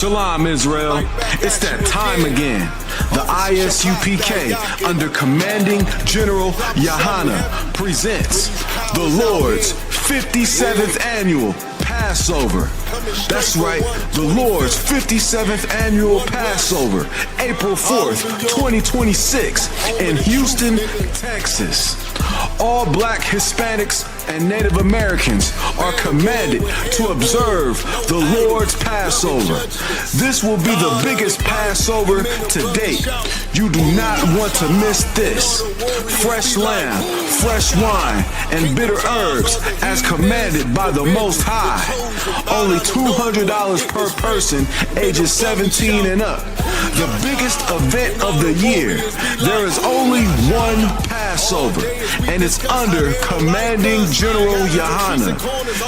Shalom, Israel. It's that time again. The ISUPK, under Commanding General Yahana, presents the Lord's 57th Annual Passover. That's right, the Lord's 57th Annual Passover, April 4th, 2026, in Houston, Texas. All Black, Hispanics, and Native Americans are commanded to observe the Lord's Passover. This will be the biggest Passover to date. You do not want to miss this. Fresh lamb, fresh wine, and bitter herbs as commanded by the Most High. Only $200 per person ages 17 and up. The biggest event of the year. There is only one Passover, and it's under Commanding General Yahana.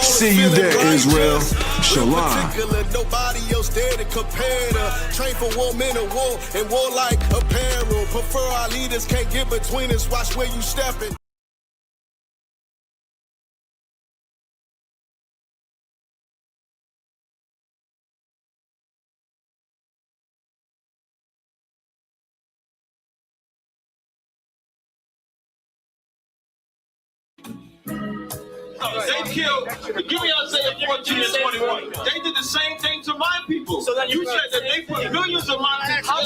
See you there, Israel. Shalom. Nobody else there to compare to. Train for war, men of war, and warlike apparel. Prefer our leaders, can't get between us. Watch where you stepping. They killed, give me Isaiah 14 and 21. They did the same thing to my people. So then you said that they put millions of my people.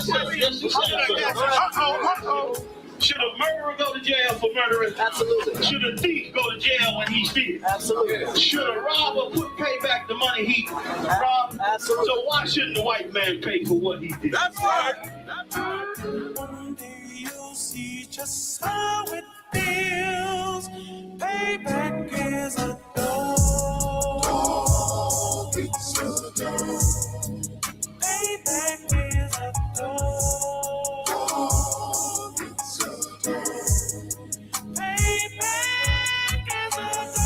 Should a murderer go to jail for murdering? Absolutely. Should a thief go to jail when he steals? Absolutely. Should a robber pay back the money he robbed? Absolutely. So why shouldn't the white man pay for what he did? That's right. That's right. One day you'll see just how it feels. Payback is a dog. Payback is a dog. Payback is a dog. Payback is a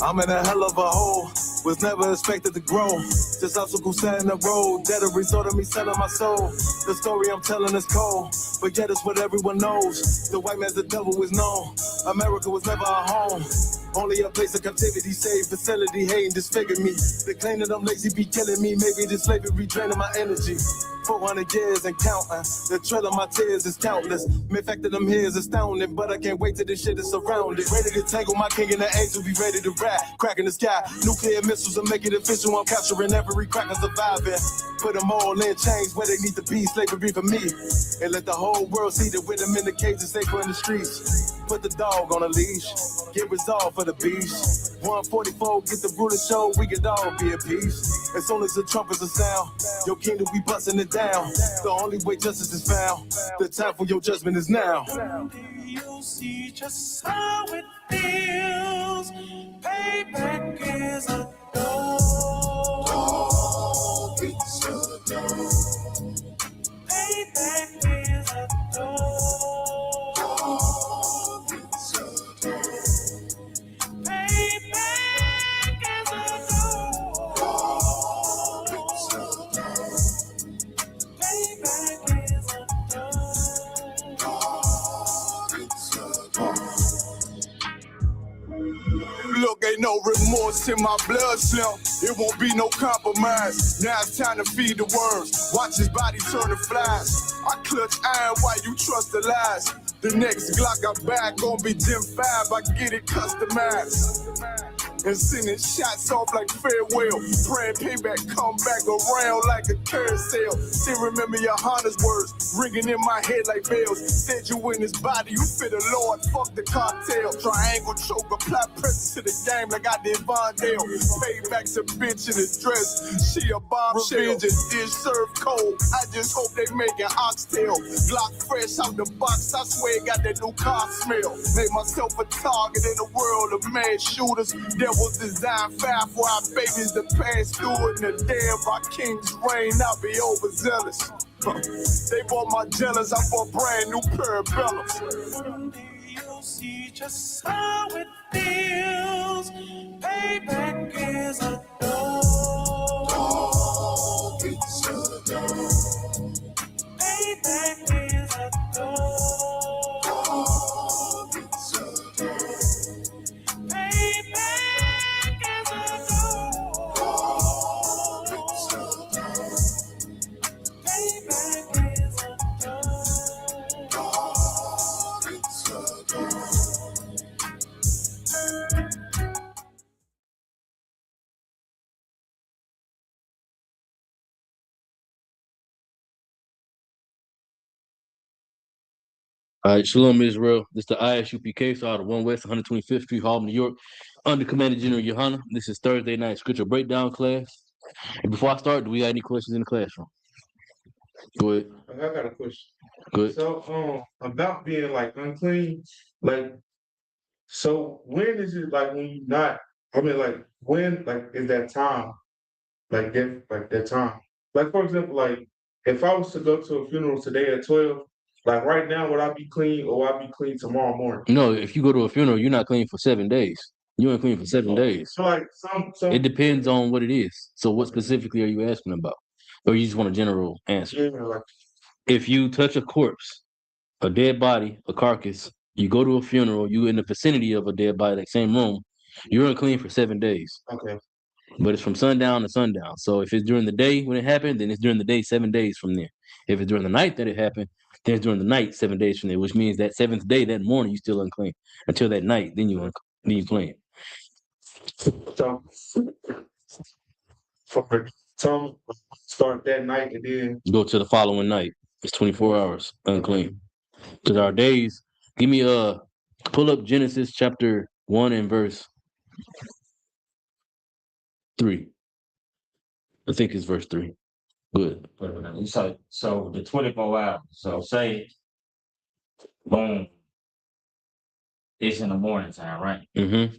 I'm in a hell of a hole, was never expected to grow. Just obstacles set in the road, that a result of me selling my soul. The story I'm telling is cold, but yet it's what everyone knows. The white man's the devil is known. America was never our home. Only a place of captivity, safe facility, hating, disfigure me. They claim that I'm lazy, be killing me. Maybe this slavery draining my energy. 400 years and counting. The trail of my tears is countless. The fact that I'm here is astounding, but I can't wait till this shit is surrounded. Ready to tangle my king and the angel, be ready to rap. Crack in the sky, nuclear missiles will make it official. I'm capturing every cracker surviving. Put them all in chains where they need to be. Slavery for me. And let the whole world see that with them in the cages, safer in the streets. Put the dog on a leash. Get resolved for the beast. 144, get the ruler show, we could all be at peace. As soon as the trumpets are sound, your kingdom we busting it down. The only way justice is found, the time for your judgment is now. One day you'll see just how it feels. Payback is a dog. Payback is a dog. Look, ain't no remorse in my blood slim. It won't be no compromise. Now it's time to feed the worms. Watch his body turn to flies. I clutch iron while you trust the lies. The next Glock I back gon' be Gen 5. I get it customized. And sending shots off like farewell. Praying payback come back around like a carousel. Still remember your Honda's words ringing in my head like bells. Said you in his body, you fit the Lord, fuck the cartel. Triangle choke, apply pressure to the game like I did Vondale. Payback's a bitch in a dress, she a bombshell. Revenge is dish served cold, I just hope they making oxtail. Glock fresh out the box, I swear it got that new car smell. Made myself a target in the world of mad shooters. Was designed fire for our babies to pass through in the day of our king's reign. I'll be overzealous. They bought my jealous, I bought brand new parabellums. One day you'll see just how it feels. Payback is a dog. Payback is a All right, Shalom Israel. This is the ISUPK, so out of 1 West 125th Street, Harlem, New York, under Commander General Yohana. This is Thursday night scripture breakdown class. And before I start, do we got any questions in the classroom? Go ahead. I got a question. Go ahead. So, about being like unclean, like, so when is it like when you not? I mean, like when, like, is that time? Like that time. Like for example, like if I was to go to a funeral today at 12, like right now, would I be clean or would I be clean tomorrow morning? No, if you go to a funeral, you're not clean for 7 days. You ain't clean for 7 days. So like some It depends on what it is. So what specifically are you asking about? Or you just want a general answer? yeah, like If you touch a corpse, a dead body, a carcass, you go to a funeral, you in the vicinity of a dead body, that same room, you're unclean for 7 days. okay, But it's from sundown to sundown. So if it's during the day when it happened, then it's during the day 7 days from there. If it's during the night that it happened, then it's during the night 7 days from there, which means that 7th day, that morning, you still unclean. Until that night, then you clean. so for some start that night and then Go to the following night. It's 24 hours unclean. Because our days, give me pull up Genesis chapter 1 and verse 3. I think it's verse 3. Good. So the 24 hours. So say, boom, it's in the morning time, right? Mm-hmm.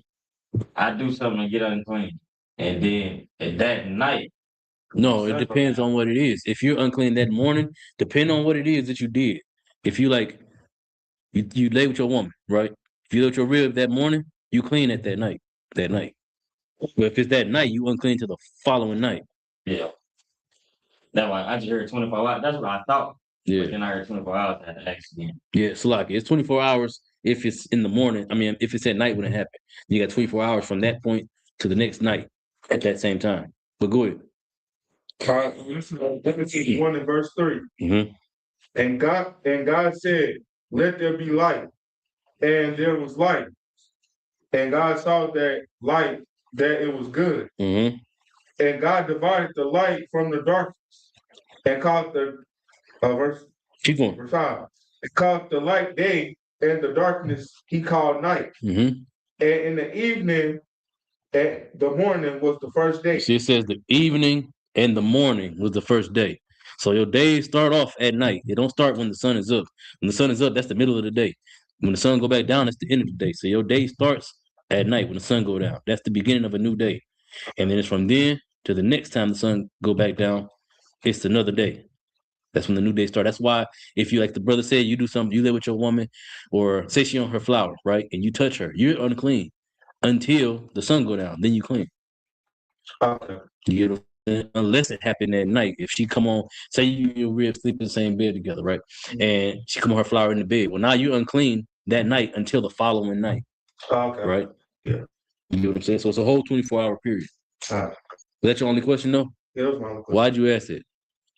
I do something to get unclean, and then at that night. No, it depends on what it is. If you're unclean that morning, depend on what it is that you did. If you like, you lay with your woman, right? If you lay with your rib that morning, you clean at that night. But if it's that night, you unclean to the following night. Yeah. That's why I just heard 24 hours. That's what I thought. Yeah. But then I heard 24 hours at the accident. Yeah, so like it's 24 hours if it's in the morning. I mean, if it's at night when it happened. You got 24 hours from that point to the next night at that same time. But go ahead. Genesis 1 and verse 3. Mm-hmm. And God said, let there be light. And there was light. And God saw that light, that it was good. Mm-hmm. And God divided the light from the darkness and called the verse Keep going. 5. And called the light day, and the darkness he called night. Mm-hmm. And in the evening and the morning was the first day. See, it says the evening and the morning was the first day. So your days start off at night. They don't start when the sun is up. When the sun is up, that's the middle of the day. When the sun go back down, that's the end of the day. So your day starts at night when the sun go down. That's the beginning of a new day. And then it's from then to the next time the sun go back down, it's another day. That's when the new day starts. That's why if you, like the brother said, you do something, you live with your woman, or say she on her flower, right? And you touch her, you're unclean until the sun go down. Then you clean. Okay. You know, unless it happened at night. If she come on, say you and your rib sleep in the same bed together, right? And she come on her flower in the bed. Well, now you're unclean that night until the following night. Okay. Right? Yeah. You know what I'm saying? So it's a whole 24-hour period. Is that your only question, though? Yeah, that was my only question. Why'd you ask it?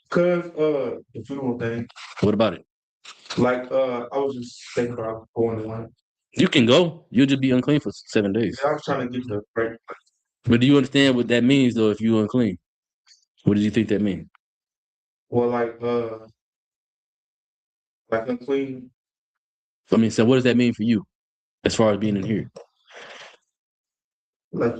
Because the funeral thing. What about it? Like I was just thinking about going to one. You can go. You'll just be unclean for 7 days. Yeah, I was trying to get the break. But do you understand what that means, though, if you're unclean? What do you think that means? Well, like unclean. I mean, so what does that mean for you as far as being in here? Like,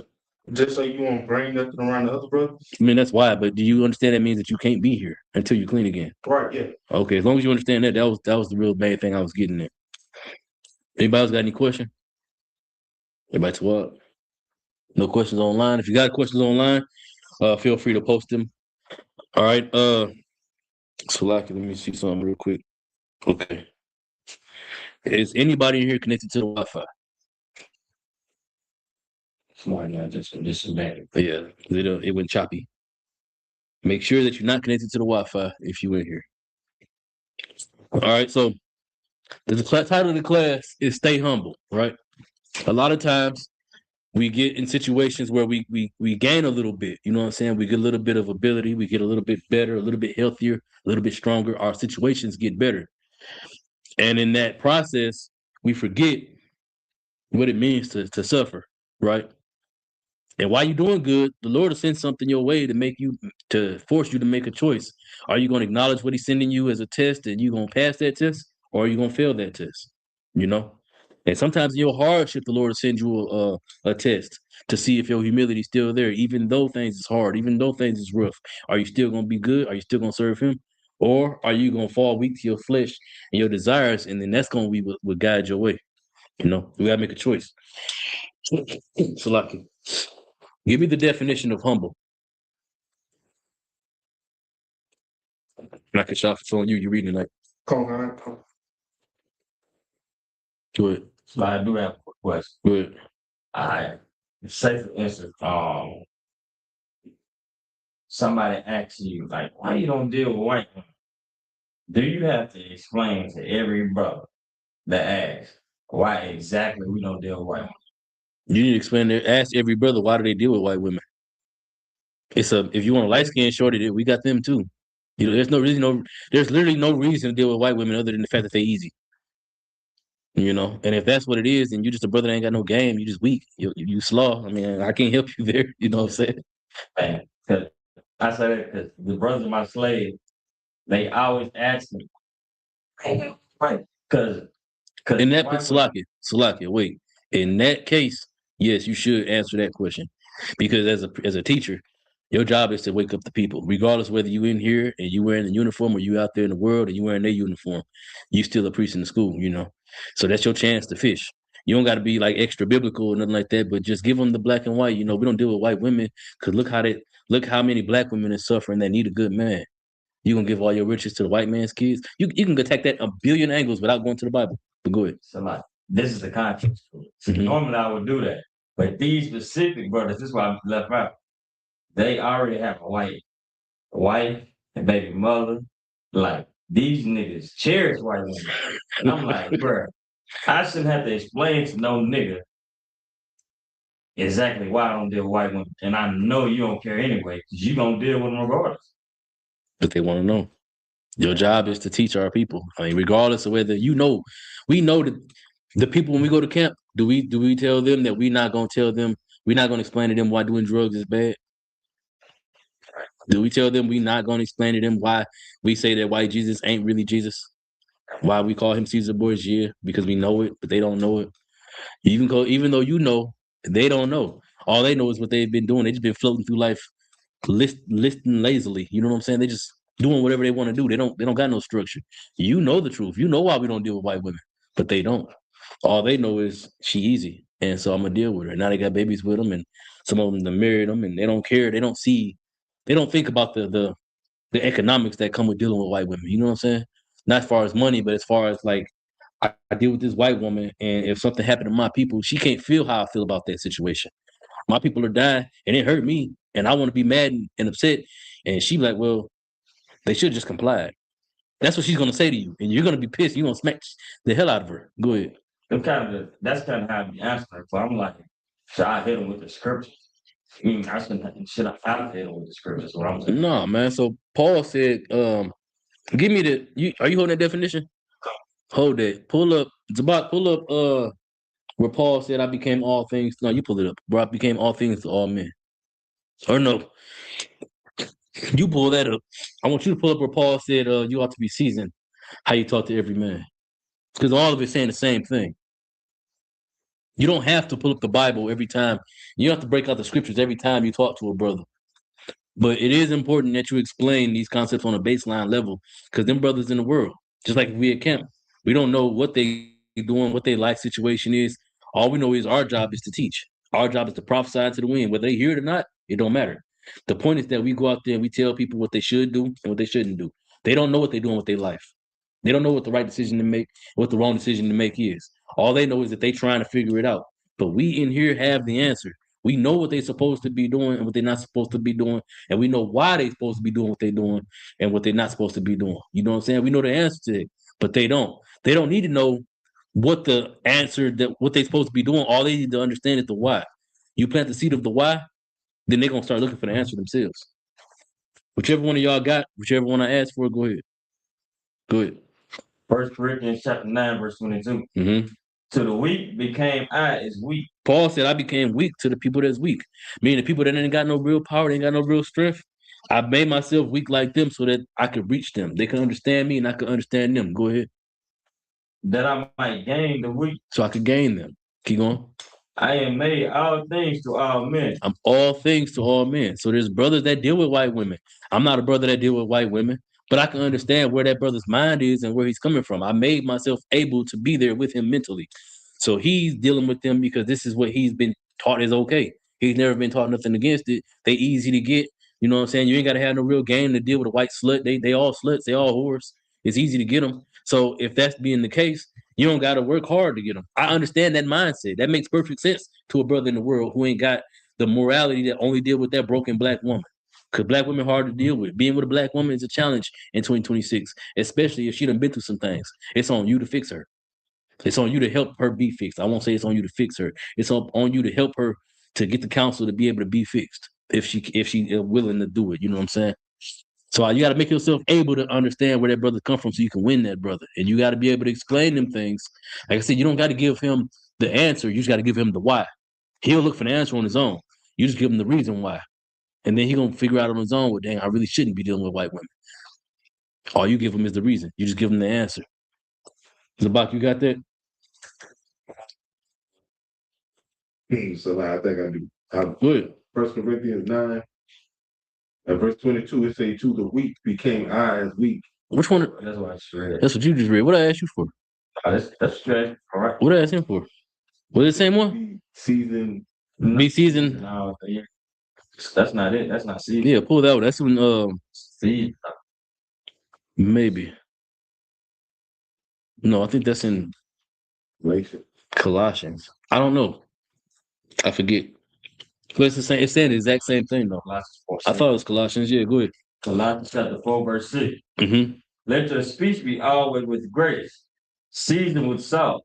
just so you won't bring nothing around the other brothers? I mean, that's why, but do you understand that means that you can't be here until you clean again? Right, yeah. Okay, as long as you understand that, that was the real main thing I was getting at. Anybody else got any question? Everybody to what? No questions online. If you got questions online, feel free to post them. All right. So let me see something real quick. Okay. Is anybody in here connected to the Wi-Fi? Smart now, this is bad. Yeah, it went choppy. Make sure that you're not connected to the Wi-Fi if you're in here. All right, so the title of the class is Stay Humble, right? A lot of times we get in situations where we gain a little bit. You know what I'm saying? We get a little bit of ability. We get a little bit better, a little bit healthier, a little bit stronger. Our situations get better. And in that process, we forget what it means to suffer, right? And while you're doing good, the Lord will send something your way to force you to make a choice. Are you going to acknowledge what He's sending you as a test and you going to pass that test, or are you going to fail that test? You know? And sometimes in your hardship, the Lord will send you a test to see if your humility is still there, even though things is hard, even though things is rough. Are you still going to be good? Are you still going to serve Him? Or are you going to fall weak to your flesh and your desires, and then that's going to be what guide your way? You know, we got to make a choice. Salaki. Give me the definition of humble. Like a shot for on you. You're reading like. Come on. Go ahead. So I do have a quick question. Go ahead. All right. Say for instance, somebody asks you, like, why you don't deal with white women? Do you have to explain to every brother that asks why exactly we don't deal with white women? You need to explain there. Ask every brother, why do they deal with white women? If you want a light skinned shorty, we got them too. You know, there's literally no reason to deal with white women other than the fact that they're easy. You know, and if that's what it is, then you just a brother that ain't got no game. You just weak. You slow. I mean, I can't help you there. You know what I'm saying? Man, 'cause I say that because the brothers of my slave, they always ask me, right? Because In that Salakia, wait. In that case, yes, you should answer that question. Because as a teacher, your job is to wake up the people. Regardless whether you in here and you wearing the uniform or you out there in the world and you wearing their uniform, you still a priest in the school, you know. So that's your chance to fish. You don't got to be like extra biblical or nothing like that, but just give them the black and white. You know, we don't deal with white women because look how many black women are suffering that need a good man. You gonna give all your riches to the white man's kids? You can attack that a billion angles without going to the Bible. But go ahead. So like, this is the context. So normally I would do that, but these specific brothers, this is why I'm left out. They already have a wife and baby mother. Like these niggas cherish white women, and I'm like, bro, I shouldn't have to explain to no nigga exactly why I don't deal with white women, and I know you don't care anyway because you gonna deal with them regardless. But they want to know. Your job is to teach our people. I mean, regardless of whether we know that the people when we go to camp, do we tell them that we're not gonna explain to them why doing drugs is bad? Do we tell them we're not gonna explain to them why we say that white Jesus ain't really Jesus? Why we call him Caesar Borgia? Because we know it, but they don't know it. Even though you know, they don't know. All they know is what they've been doing. They just been floating through life, listing lazily. You know what I'm saying? They just doing whatever they want to do. They don't got no structure. You know the truth. You know why we don't deal with white women, but they don't. All they know is she easy, and so I'm gonna deal with her. Now they got babies with them, and some of them married them, and they don't care. They don't think about the economics that come with dealing with white women. You know what I'm saying? Not as far as money, but as far as like I deal with this white woman, and if something happened to my people, she can't feel how I feel about that situation. My people are dying, and it hurt me, and I want to be mad and upset. And she like, well, they should just comply. That's what she's gonna say to you, and you're gonna be pissed. You're gonna smack the hell out of her. Go ahead. That's kind of how I be answering. So I'm like, should I hit him with the scriptures? Should I hit him with the scriptures? What I'm saying? No, man. So Paul said, give me are you holding that definition? Hold that. Pull up, Zabak, pull up where Paul said I became all things. No, you pull it up. Bro, I became all things to all men. Or no. You pull that up. I want you to pull up where Paul said you ought to be seasoned, how you talk to every man. Because all of it's saying the same thing. You don't have to pull up the Bible every time. You don't have to break out the scriptures every time you talk to a brother. But it is important that you explain these concepts on a baseline level, because them brothers in the world, just like we at camp, we don't know what they doing, what their life situation is. All we know is our job is to teach. Our job is to prophesy to the wind. Whether they hear it or not, it don't matter. The point is that we go out there and we tell people what they should do and what they shouldn't do. They don't know what they're doing with their life. They don't know what the right decision to make, what the wrong decision to make is. All they know is that they're trying to figure it out. But we in here have the answer. We know what they're supposed to be doing and what they're not supposed to be doing. And we know why they're supposed to be doing what they're doing and what they're not supposed to be doing. You know what I'm saying? We know the answer to it, but they don't. They don't need to know what the answer, that what they're supposed to be doing. All they need to understand is the why. You plant the seed of the why, then they're gonna start looking for the answer themselves. Whichever one of y'all got, whichever one I asked for, go ahead. Go ahead. 1 Corinthians chapter 9, verse 22. To the weak became I as weak. Paul said, I became weak to the people that's weak. Meaning the people that ain't got no real power, they ain't got no real strength. I made myself weak like them so that I could reach them. They can understand me and I could understand them. Go ahead. That I might gain the weak. So I could gain them. Keep going. I am made all things to all men. I'm all things to all men. So there's brothers that deal with white women. I'm not a brother that deal with white women, but I can understand where that brother's mind is and where he's coming from. I made myself able to be there with him mentally. So he's dealing with them because this is what he's been taught is okay. He's never been taught nothing against it. They easy to get. You know what I'm saying? You ain't got to have no real game to deal with a white slut. They all sluts. They all whores. It's easy to get them. So if that's being the case, you don't got to work hard to get them. I understand that mindset. That makes perfect sense to a brother in the world who ain't got the morality that only deal with that broken black woman. Because black women hard to deal with. Being with a black woman is a challenge in 2026, especially if she done been through some things. It's on you to fix her. It's on you to help her be fixed. I won't say it's on you to fix her. It's on you to help her to get the counsel to be able to be fixed if she is willing to do it. You know what I'm saying? So you got to make yourself able to understand where that brother come from so you can win that brother. And you got to be able to explain them things. Like I said, you don't got to give him the answer. You just got to give him the why. He'll look for the answer on his own. You just give him the reason why. And then he going to figure out on his own, well, dang, I really shouldn't be dealing with white women. All you give him is the reason. You just give him the answer. Zabak, you got that? So like, I think I do. Good. 1 Corinthians 9, verse 22, it say, to the weak became I as weak. Which one? That's what I just read. That's what you just read. What I asked you for? That's straight. All right. What I asked him for? Was it the same one? Be seasoned. Be seasoned. No, yeah. That's not it. That's not seed. Yeah, pull that one. That's when Seed. maybe. No, I think that's in Colossians. I don't know. I forget. But it's the same. It's saying the exact same thing though. Colossians 4, I thought it was Colossians. Yeah, go ahead. Colossians chapter 4, verse 6. Mm-hmm. Let your speech be always with grace, seasoned with salt,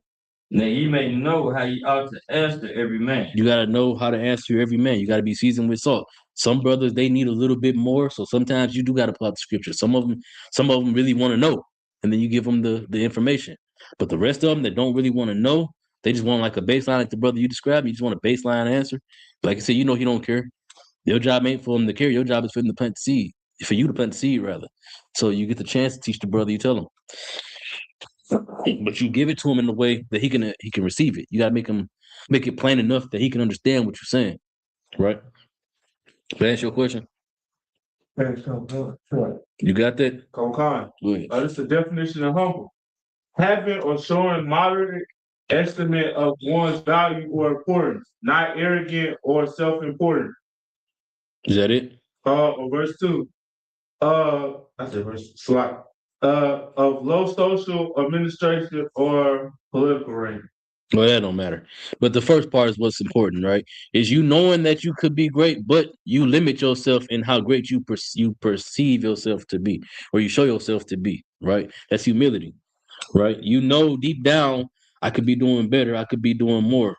that ye may know how ye ought to answer every man. You gotta know how to answer every man. You gotta be seasoned with salt. Some brothers they need a little bit more, so sometimes you do gotta pull out the scripture. Some of them really want to know, and then you give them the information. But the rest of them that don't really want to know, they just want like a baseline, like the brother you described. You just want a baseline answer. Like I said, you know he don't care. Your job ain't for him to care. Your job is for him to plant the seed. For you to plant the seed, rather. So you get the chance to teach the brother. You tell him, but you give it to him in a way that he can receive it. You gotta make it plain enough that he can understand what you're saying, right? Can I answer your question? You got that? Kokan. Go ahead. This is the definition of humble. Having or showing moderate estimate of one's value or importance, not arrogant or self-important. Is that it? Or verse 2. I said verse slide. Of low social administration or political rank. Well, that don't matter. But the first part is what's important, right? Is you knowing that you could be great, but you limit yourself in how great you perceive yourself to be, or you show yourself to be, right? That's humility, right? You know deep down, I could be doing better, I could be doing more.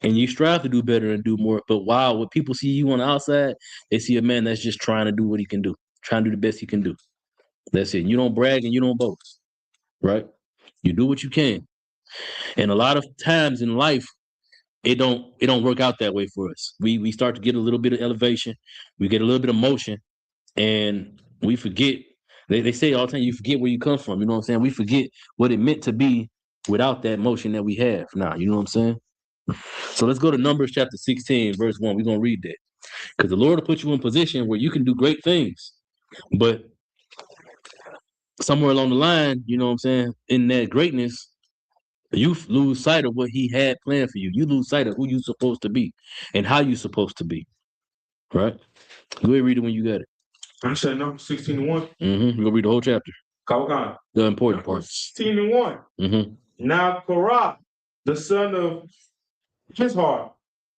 And you strive to do better and do more. But wow, when people see you on the outside, they see a man that's just trying to do what he can do, trying to do the best he can do. That's it. You don't brag and you don't boast, right? You do what you can. And a lot of times in life, it don't work out that way for us. We start to get a little bit of elevation, we get a little bit of motion, and we forget. They say all the time, you forget where you come from. You know what I'm saying? We forget what it meant to be without that motion that we have now. You know what I'm saying? So let's go to Numbers chapter 16, verse 1. We're going to read that. Because the Lord will put you in position where you can do great things. But somewhere along the line, you know what I'm saying, in that greatness, you lose sight of what he had planned for you. You lose sight of who you're supposed to be and how you're supposed to be. Right? Go ahead, read it when you got it. I said number 16 and 1. Mm-hmm. You're going to read the whole chapter. Kokan. The important part. 16 and 1. Mm-hmm. Now Korah, the son of Kishar,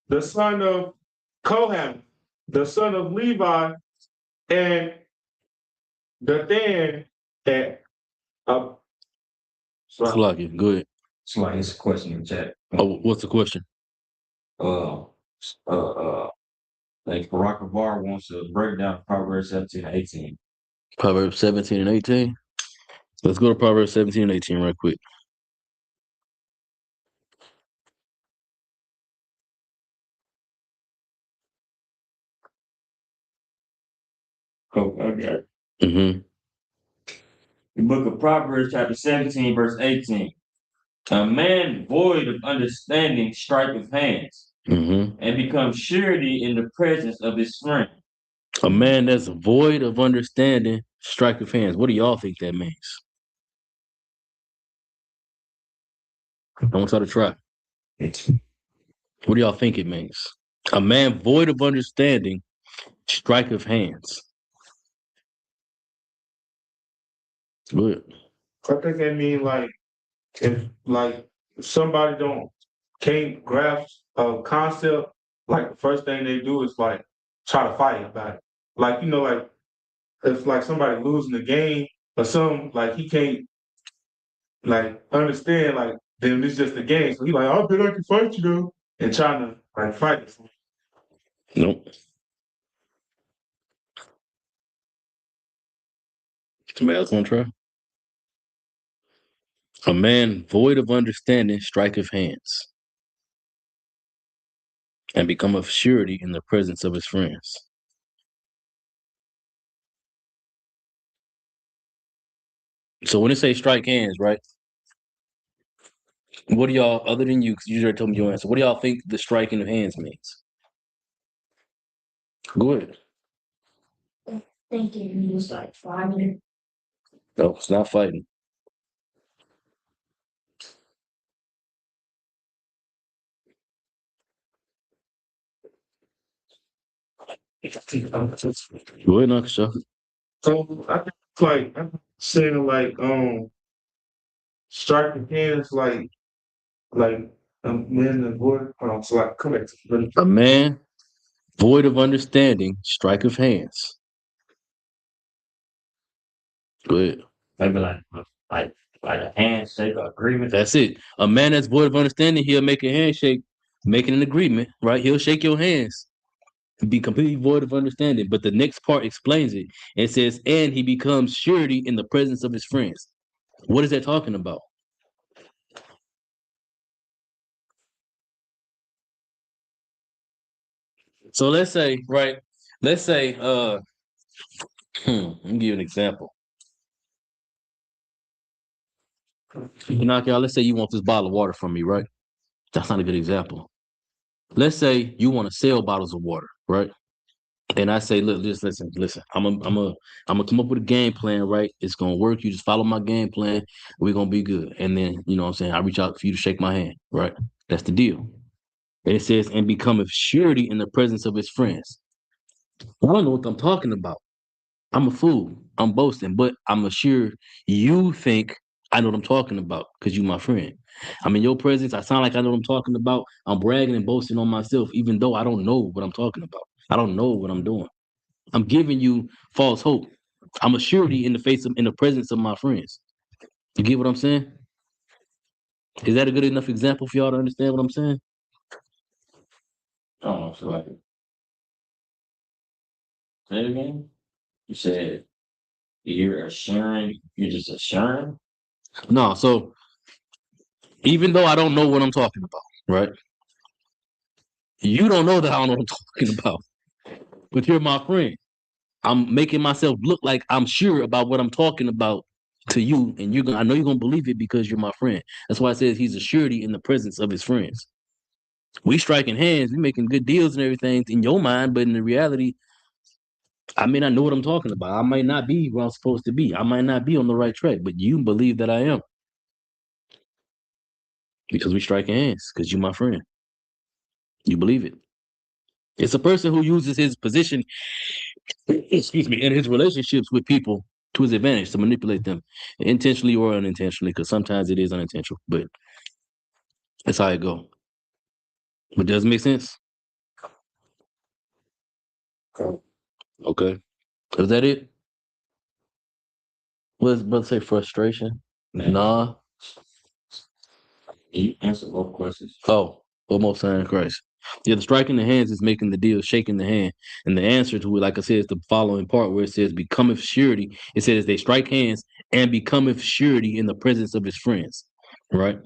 the son of Kohath, the son of Levi, and Dathan at Salakia, go ahead. Somebody has a question in the chat. Oh, what's the question? Like Barack Obama wants to break down Proverbs 17 and 18. Proverbs 17 and 18. Let's go to Proverbs 17 and 18 right quick. Oh, okay. Mm-hmm. The book of Proverbs, chapter 17, verse 18. A man void of understanding striketh hands, Mm-hmm. and becomes surety in the presence of his friend. A man that's void of understanding, strike of hands. What do y'all think that means? I want y'all to try. What do y'all think it means? A man void of understanding, strike of hands. Good. I think that mean like if somebody can't grasp a concept, like the first thing they do is like try to fight about it. Like like if like somebody losing the game or something, like he can't like understand like then it's just a game. So he like, I bet I can fight you though, and trying to like fight. Nope. Somebody else want to try? A man void of understanding, strike of hands, and become of surety in the presence of his friends. So when it say strike hands, right? What do y'all, other than you, because you already told me your answer, what do y'all think the striking of hands means? Go ahead. Thinking he was like fighting. No, it's not fighting. Go ahead, Uncle Chuck. So I think it's like I'm saying like striking hands like men and boy. So like correct. A man void of understanding, strike of hands. Go ahead. Maybe like a handshake or agreement. That's it. A man that's void of understanding, he'll make a handshake, making an agreement, right? He'll shake your hands, be completely void of understanding. But the next part explains it. It says, and he becomes surety in the presence of his friends. What is that talking about? So let's say, right? Let's say, let me give you an example. Knock out, let's say you want this bottle of water from me, right? That's not a good example. Let's say you want to sell bottles of water, right? And I say, look, just listen. I'm gonna come up with a game plan, right? It's gonna work. You just follow my game plan. We're gonna be good. And then, you know what I'm saying, I reach out for you to shake my hand, right? That's the deal. And it says, and become a surety in the presence of his friends. I don't know what I'm talking about. I'm a fool. I'm boasting, but I'm assured you think I know what I'm talking about because you my friend. I'm in your presence. I sound like I know what I'm talking about. I'm bragging and boasting on myself, even though I don't know what I'm talking about. I don't know what I'm doing. I'm giving you false hope. I'm a surety in the presence of my friends. You get what I'm saying? Is that a good enough example for y'all to understand what I'm saying? I don't know. So like, say it again. You said you're assuring. You're just assuring. No, so even though I don't know what I'm talking about, right? You don't know that I don't know what I'm talking about, but you're my friend. I'm making myself look like I'm sure about what I'm talking about to you, and I know you're gonna believe it because you're my friend. That's why it says he's a surety in the presence of his friends. We striking hands, we making good deals and everything in your mind, but in the reality, I may not know what I'm talking about. I might not be where I'm supposed to be. I might not be on the right track, but you believe that I am because we striking hands because you're my friend. You believe it. It's a person who uses his position, excuse me, in his relationships with people to his advantage to manipulate them intentionally or unintentionally, because sometimes it is unintentional, but that's how it go. But does it make sense? Okay. Is that it? Let's say frustration. Nah. You answer both questions. Oh, almost saying Christ. Yeah, the striking the hands is making the deal, shaking the hand. And the answer to it, like I said, is the following part where it says, becometh surety. It says they strike hands and becometh surety in the presence of his friends. Right?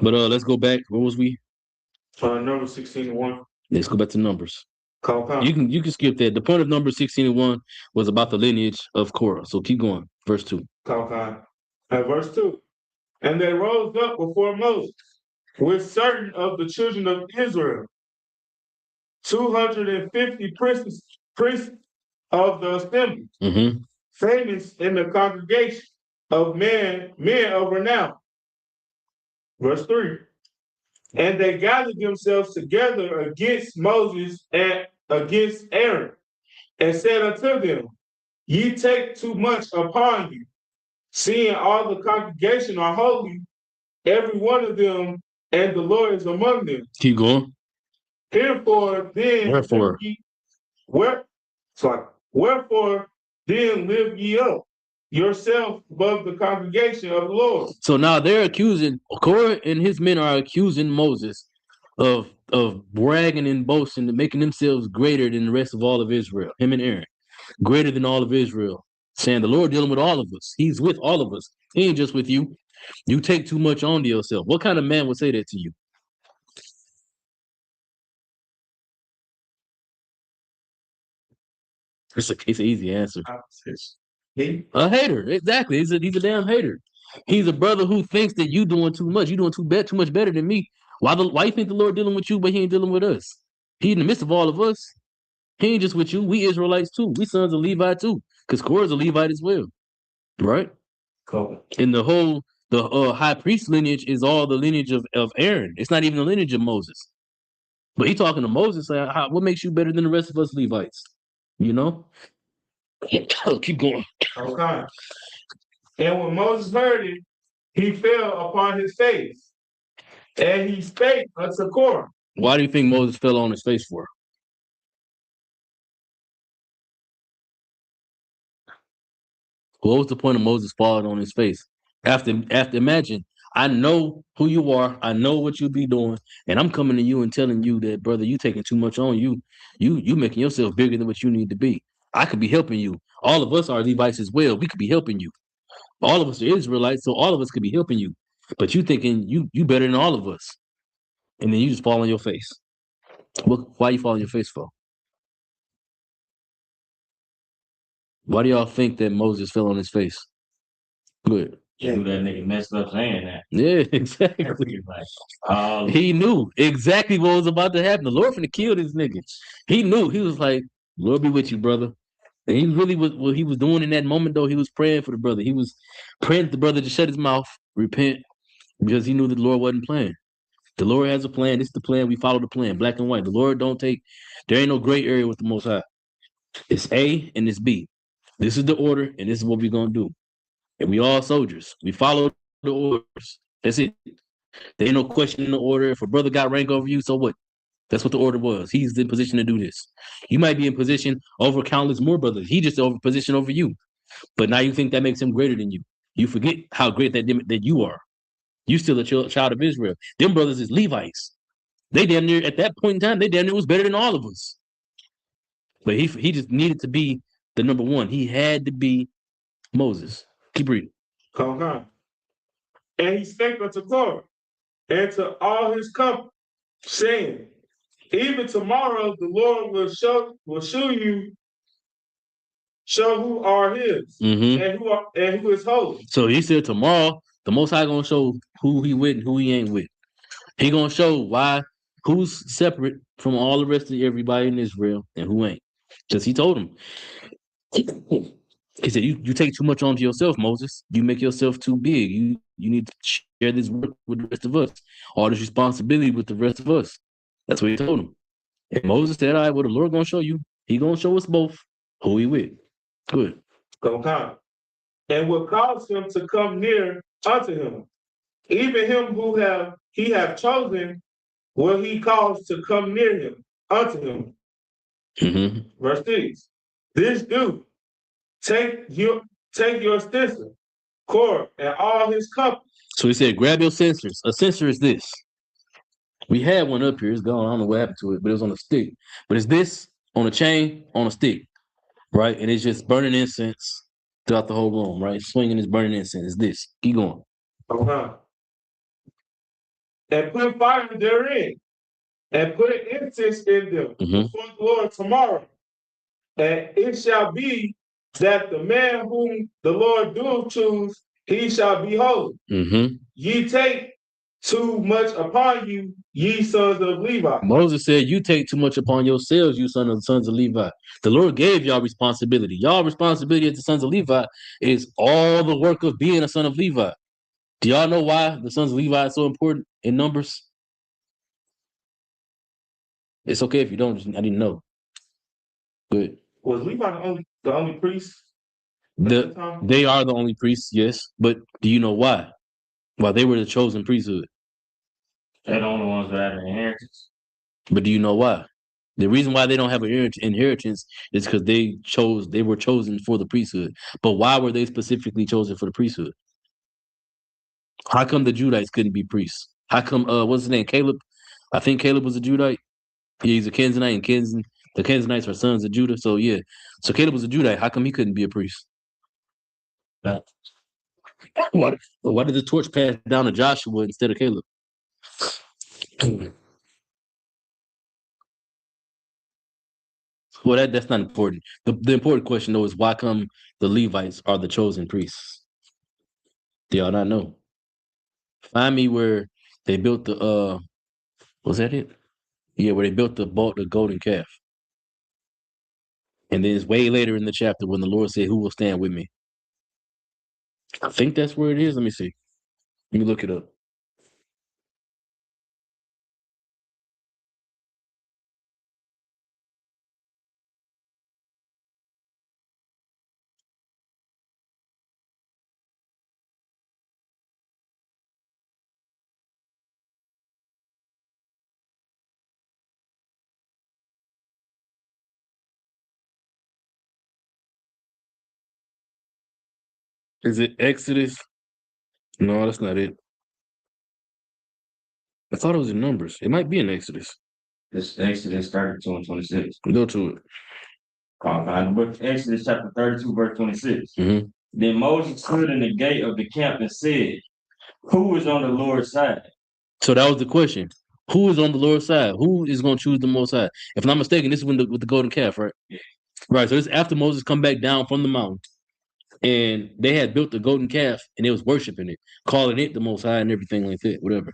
But let's go back. What was we? Number 16:1. Let's go back to Numbers. Compound. You can skip that. The point of Numbers 16:1 was about the lineage of Korah. So keep going. Verse 2. Compound. And verse 2. And they rose up before Moses with certain of the children of Israel, 250 priests of the assembly, Mm-hmm. famous in the congregation of men of renown. Verse 3. And they gathered themselves together against Moses and against Aaron, and said unto them, Ye take too much upon you, seeing all the congregation are holy, every one of them, and the Lord is among them. Keep going. Wherefore then live ye up yourself above the congregation of the Lord. So now they're accusing, Korah and his men are accusing Moses of bragging and boasting and making themselves greater than the rest of all of Israel, him and Aaron, greater than all of Israel, saying the Lord dealing with all of us. He's with all of us. He ain't just with you. You take too much onto yourself. What kind of man would say that to you? It's an easy answer. A hater, exactly. He's a damn hater. He's a brother who thinks that you doing too much. You doing too much better than me. Why you think the Lord dealing with you, but he ain't dealing with us? He in the midst of all of us. He ain't just with you. We Israelites too. We sons of Levi too. Because Korah's a Levite as well, right? Cool. And the high priest lineage is all the lineage of Aaron. It's not even the lineage of Moses. But he talking to Moses, like, what makes you better than the rest of us Levites? You know? Keep going. Okay. And when Moses heard it, he fell upon his face, and he spake unto Korah. Why do you think Moses fell on his face for? What was the point of Moses falling on his face? After imagine, I know who you are, I know what you be doing, and I'm coming to you and telling you that, brother, you taking too much on you. You making yourself bigger than what you need to be. I could be helping you. All of us are Levites as well. We could be helping you. All of us are Israelites, so all of us could be helping you. But you thinking you better than all of us. And then you just fall on your face. Why you fall on your face for? Why do y'all think that Moses fell on his face? Good. Yeah, that nigga messed up saying that. Yeah, exactly. He knew exactly what was about to happen. The Lord finna kill this nigga. He knew. He was like, Lord be with you, brother. And he really was what he was doing in that moment, though. He was praying for the brother. He was praying for the brother to shut his mouth, repent, because he knew that the Lord wasn't playing. The Lord has a plan. This is the plan. We follow the plan, black and white. The Lord don't take, there ain't no gray area with the Most High. It's A and it's B. This is the order, and this is what we're going to do. And we all soldiers. We follow the orders. That's it. There ain't no question in the order. If a brother got rank over you, so what? That's what the order was. He's in position to do this. You might be in position over countless more brothers. He just over position over you. But now you think that makes him greater than you. You forget how great that you are. You still a child of Israel. Them brothers is Levites. They damn near, at that point in time, they damn near was better than all of us. But he just needed to be the number one. He had to be Moses. Keep reading. Come on. And he spake unto Korah and to all his company, saying, even tomorrow the Lord will show who are his, and who is holy. So he said tomorrow the Most High gonna show who he with and who he ain't with. He gonna show who's separate from all the rest of everybody in Israel and who ain't. Because he told him. He said, you take too much onto yourself, Moses. You make yourself too big. You need to share this work with the rest of us. All this responsibility with the rest of us. That's what he told him. And Moses said, all right, well, the Lord gonna show you. He gonna show us both who he with. Good. Come. And will cause him to come near unto him. Even him who he have chosen will he cause to come near him unto him. Verse 6. This do. Take your censer, Korah, and all his company. So he said, grab your censers. A censer is this. We had one up here. It's gone. I don't know what happened to it, but it was on a stick. But it's this on a chain on a stick, right? And it's just burning incense throughout the whole room, right? Swinging is burning incense. It's this. Keep going. Uh-huh. And put fire therein, and put incense in them Mhm. before the Lord tomorrow. And it shall be that the man whom the Lord do choose, he shall be holy. Mm-hmm. Ye take too much upon you, ye sons of Levi. Moses said, "You take too much upon yourselves, you sons of Levi." The Lord gave y'all responsibility. Y'all responsibility as the sons of Levi is all the work of being a son of Levi. Do y'all know why the sons of Levi is so important in Numbers? It's okay if you don't. I didn't know. Good. Was Levi the only priest at the time? They are the only priests, yes. But do you know why? Why they were the chosen priesthood. They're the only ones that have an inheritance. But do you know why? The reason why they don't have an inheritance is because they were chosen for the priesthood. But why were they specifically chosen for the priesthood? How come the Judites couldn't be priests? How come what's his name? Caleb? I think Caleb was a Judite. Yeah, he's a Kenzanite, and the Kenzanites are sons of Judah. So yeah. So Caleb was a Judite. How come he couldn't be a priest? Why did the torch pass down to Joshua instead of Caleb? Well, that's not important. The important question though is why come the Levites are the chosen priests? Do y'all not know? Find me where they built the was that it? Yeah, where they built the golden calf. And then it's way later in the chapter when the Lord said, "Who will stand with me?" I think that's where it is. Let me see. Let me look it up. Is it Exodus? No, that's not it. I thought it was in Numbers. It might be in Exodus. This Exodus 32 and 26. Go to it. Exodus chapter 32, verse 26. Mhm. Then Moses stood in the gate of the camp and said, "Who is on the Lord's side?" So that was the question. Who is on the Lord's side? Who is going to choose the Most High? If I'm not mistaken, this is with the golden calf, right? Yeah. Right. So this is after Moses come back down from the mountain, and they had built the golden calf, and they was worshiping it, calling it the Most High, and everything like that, whatever.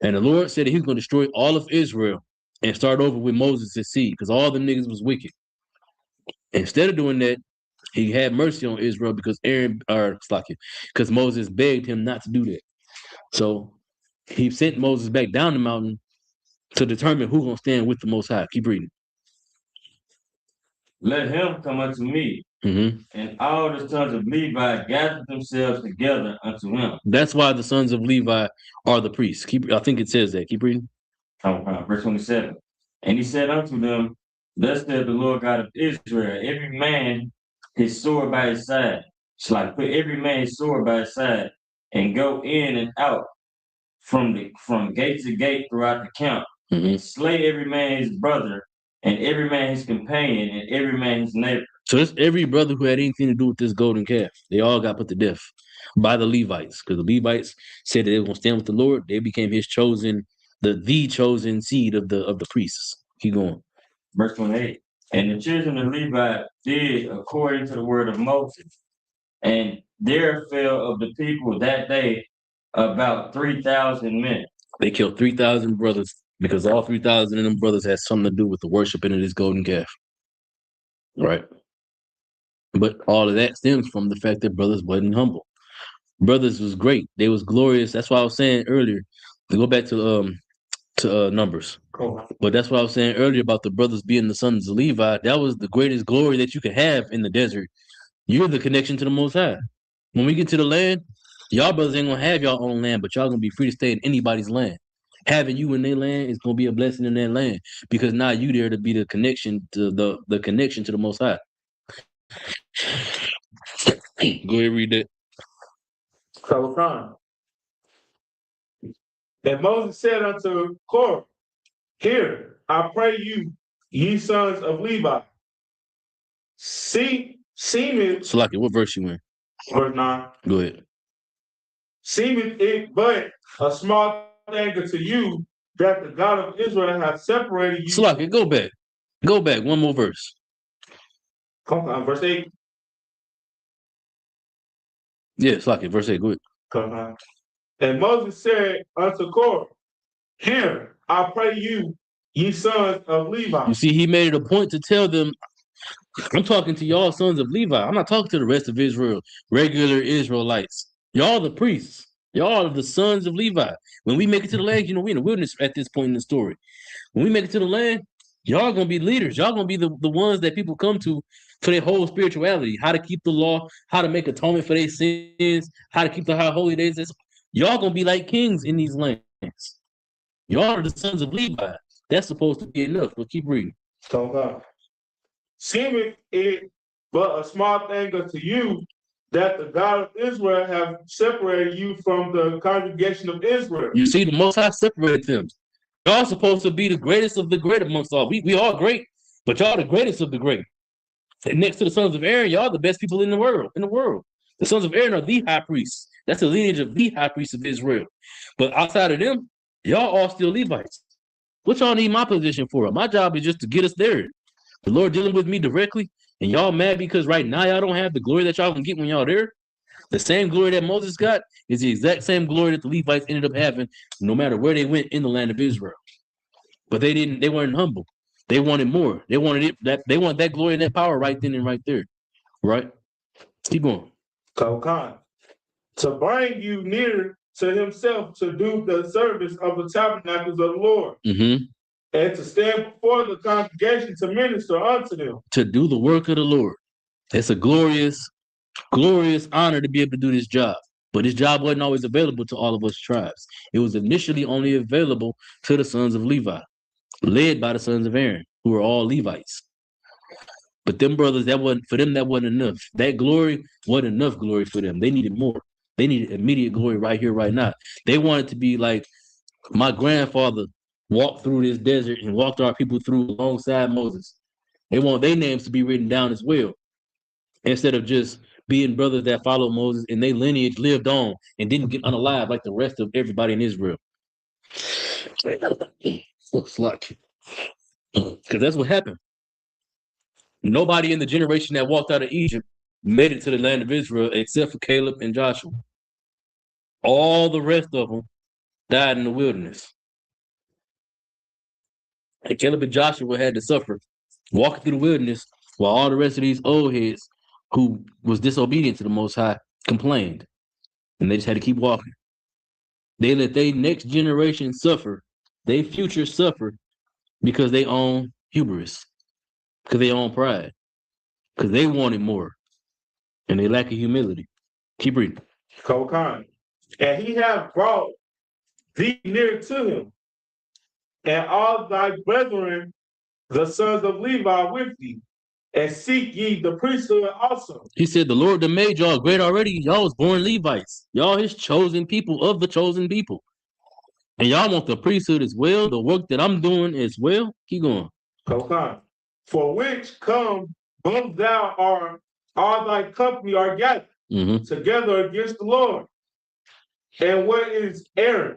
And the Lord said that He was going to destroy all of Israel and start over with Moses' seed, because all the niggas was wicked. Instead of doing that, He had mercy on Israel because because Moses begged him not to do that. So He sent Moses back down the mountain to determine who's gonna stand with the Most High. Keep reading. Let him come unto me, Mm-hmm. and all the sons of Levi gathered themselves together unto him. That's why the sons of Levi are the priests. I think it says that. Keep reading. Verse 27. And he said unto them, "Thus saith the Lord God of Israel, every man his sword by his side. Shall I put every man his sword by his side, and go in and out from gate to gate throughout the camp, Mm-hmm. slay every man his brother, and every man his companion, and every man his neighbor." So it's every brother who had anything to do with this golden calf. They all got put to death by the Levites, because the Levites said that they were gonna stand with the Lord. They became His chosen, the chosen seed of the priests. Keep going. Verse 28. And the children of Levi did according to the word of Moses. And there fell of the people that day about 3,000 men. They killed 3,000 brothers because all 3,000 of them brothers had something to do with the worshiping of this golden calf. Right. But all of that stems from the fact that brothers wasn't humble. Brothers was great. They was glorious. That's why I was saying earlier, to go back to Numbers. Cool. But that's what I was saying earlier about the brothers being the sons of Levi. That was the greatest glory that you could have in the desert. You're the connection to the Most High. When we get to the land, y'all brothers ain't gonna have y'all own land, but y'all gonna be free to stay in anybody's land. Having you in their land is gonna be a blessing in their land, because now you there to be the connection to the connection to the Most High. Go ahead, read that. So, And Moses said unto Korah, Hear, I pray you, ye sons of Levi. Seemeth, Salaki, what verse you in? verse 9, Go ahead. seemeth it but a small thing unto you that the God of Israel hath separated you. Salaki, go back. Go back. One more verse. Come on, verse 8. Yeah, Salaki, verse 8. Go ahead. Come on. And Moses said unto Korah, Hear, I pray you, ye sons of Levi. You see, he made it a point to tell them, I'm talking to y'all sons of Levi. I'm not talking to the rest of Israel, regular Israelites. Y'all the priests. Y'all are the sons of Levi. When we make it to the land, we're in the wilderness at this point in the story. When we make it to the land, y'all gonna be leaders. Y'all gonna be the ones that people come to for their whole spirituality, how to keep the law, how to make atonement for their sins, how to keep the high holy days. Y'all gonna be like kings in these lands. Y'all are the sons of Levi. That's supposed to be enough. But keep reading. So God. Seemeth it but a small thing unto you that the God of Israel have separated you from the congregation of Israel. You see, the Most High separated them. Y'all supposed to be the greatest of the great amongst all. We all great, but y'all the greatest of the great. And next to the sons of Aaron, y'all the best people in the world. The sons of Aaron are the high priests. That's the lineage of the high priests of Israel. But outside of them, y'all all still Levites. What y'all need my position for? My job is just to get us there. The Lord dealing with me directly, and y'all mad because right now y'all don't have the glory that y'all can get when y'all there. The same glory that Moses got is the exact same glory that the Levites ended up having, no matter where they went in the land of Israel. But they weren't humble. They wanted more. They wanted they want that glory and that power right then and right there. Right? Keep going. Kokan. To bring you near to himself to do the service of the tabernacles of the Lord. Mm-hmm. And to stand before the congregation to minister unto them. To do the work of the Lord. It's a glorious honor to be able to do this job. But this job wasn't always available to all of us tribes. It was initially only available to the sons of Levi, led by the sons of Aaron, who were all Levites. But them brothers, that wasn't enough. That glory wasn't enough glory for them. They needed more. They needed immediate glory right here, right now. They wanted to be like my grandfather walked through this desert and walked our people through alongside Moses. They want their names to be written down as well, instead of just being brothers that followed Moses and their lineage lived on and didn't get unalive like the rest of everybody in Israel. Looks like, because that's what happened. Nobody in the generation that walked out of Egypt made it to the land of Israel except for Caleb and Joshua. All the rest of them died in the wilderness. And Caleb and Joshua had to suffer walking through the wilderness while all the rest of these old heads who was disobedient to the Most High complained. And they just had to keep walking. They let their next generation suffer, their future suffer, because they own hubris, because they own pride, because they wanted more, and they lack of humility. Keep reading. Kokan. And he hath brought thee near to him, and all thy brethren, the sons of Levi, with thee, and seek ye the priesthood also. He said, the Lord that made y'all great already. Y'all was born Levites. Y'all his chosen people of the chosen people. And y'all want the priesthood as well, the work that I'm doing as well. Keep going. Kokan. For which come both thou are all thy company are gathered together against the Lord. And what is Aaron?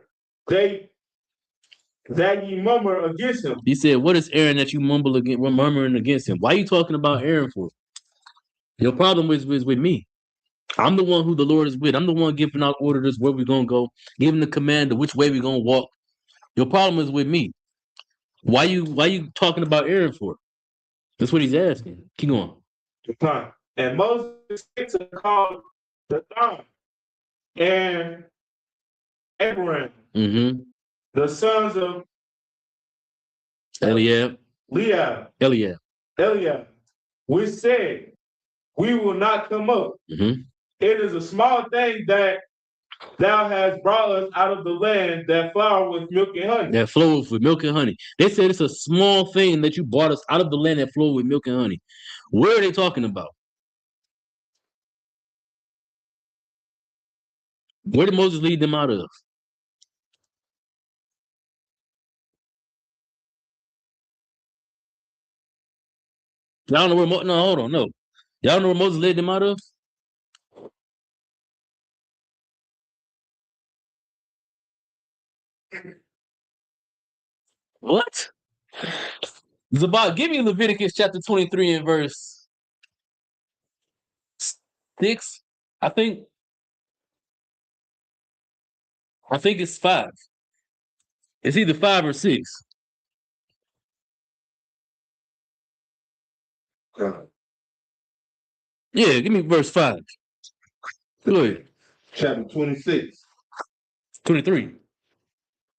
That ye murmur against him. He said, what is Aaron that you murmuring against him? Why are you talking about Aaron for? Your problem is with me. I'm the one who the Lord is with. I'm the one giving out orders where we're going to go, giving the command of which way we're going to walk. Your problem is with me. Why you talking about Aaron for? That's what he's asking. Keep going. And Moses said to call Dathan and Abraham, the sons of Eliab, which said, we will not come up. It is a small thing that thou hast brought us out of the land that flows with milk and honey. That flows with milk and honey. They said it's a small thing that you brought us out of the land that flows with milk and honey. Where are they talking about? Where did Moses lead them out of? Y'all know where no, hold on, no. Y'all know where Moses led them out of? What? Zabak, give me Leviticus chapter 23 and verse 6. I think it's 5. It's either 5 or 6. Yeah, give me verse 5. Go ahead. Chapter 26. 23.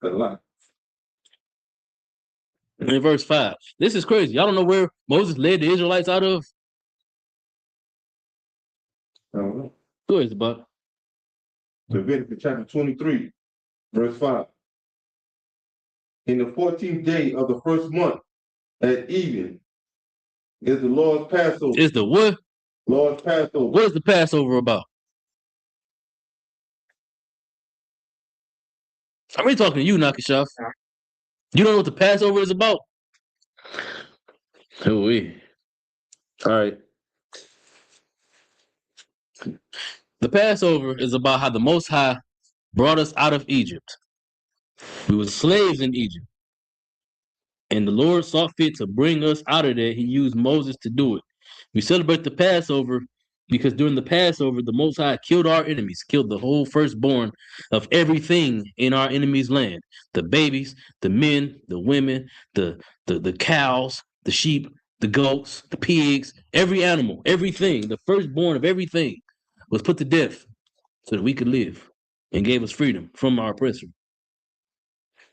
A lot. In verse 5. This is crazy. Y'all don't know where Moses led the Israelites out of? Uh-huh. Go ahead, Zabak. Leviticus chapter 23, verse 5. In the 14th day of the first month at even is the Lord's Passover. Is the what? Lord's Passover. What is the Passover about? I'm really talking to you, Nakashoff. You don't know what the Passover is about? Oh, we. All right. The Passover is about how the Most High brought us out of Egypt. We were slaves in Egypt. And the Lord saw fit to bring us out of there. He used Moses to do it. We celebrate the Passover because during the Passover, the Most High killed our enemies, killed the whole firstborn of everything in our enemy's land. The babies, the men, the women, the cows, the sheep, the goats, the pigs, every animal, everything, the firstborn of everything was put to death so that we could live and gave us freedom from our oppressor.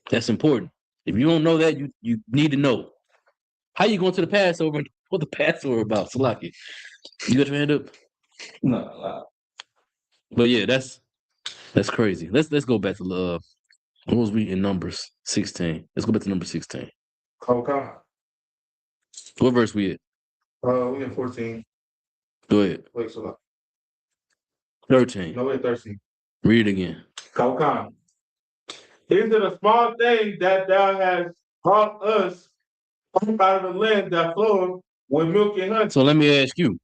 That's important. If you don't know that, you need to know. How you going to the Passover? What the Passover about? Salaki. You got your hand up? No. But yeah, that's crazy. Let's go back to what was we in Numbers 16? Let's go back to number 16. Okay. What verse we at? We in 14. Go ahead. Wait, so long. 13. No, wait, 13. Read it again. Okay. Is it a small thing that thou hast brought us out of the land that floweth with milk and honey? So let me ask you,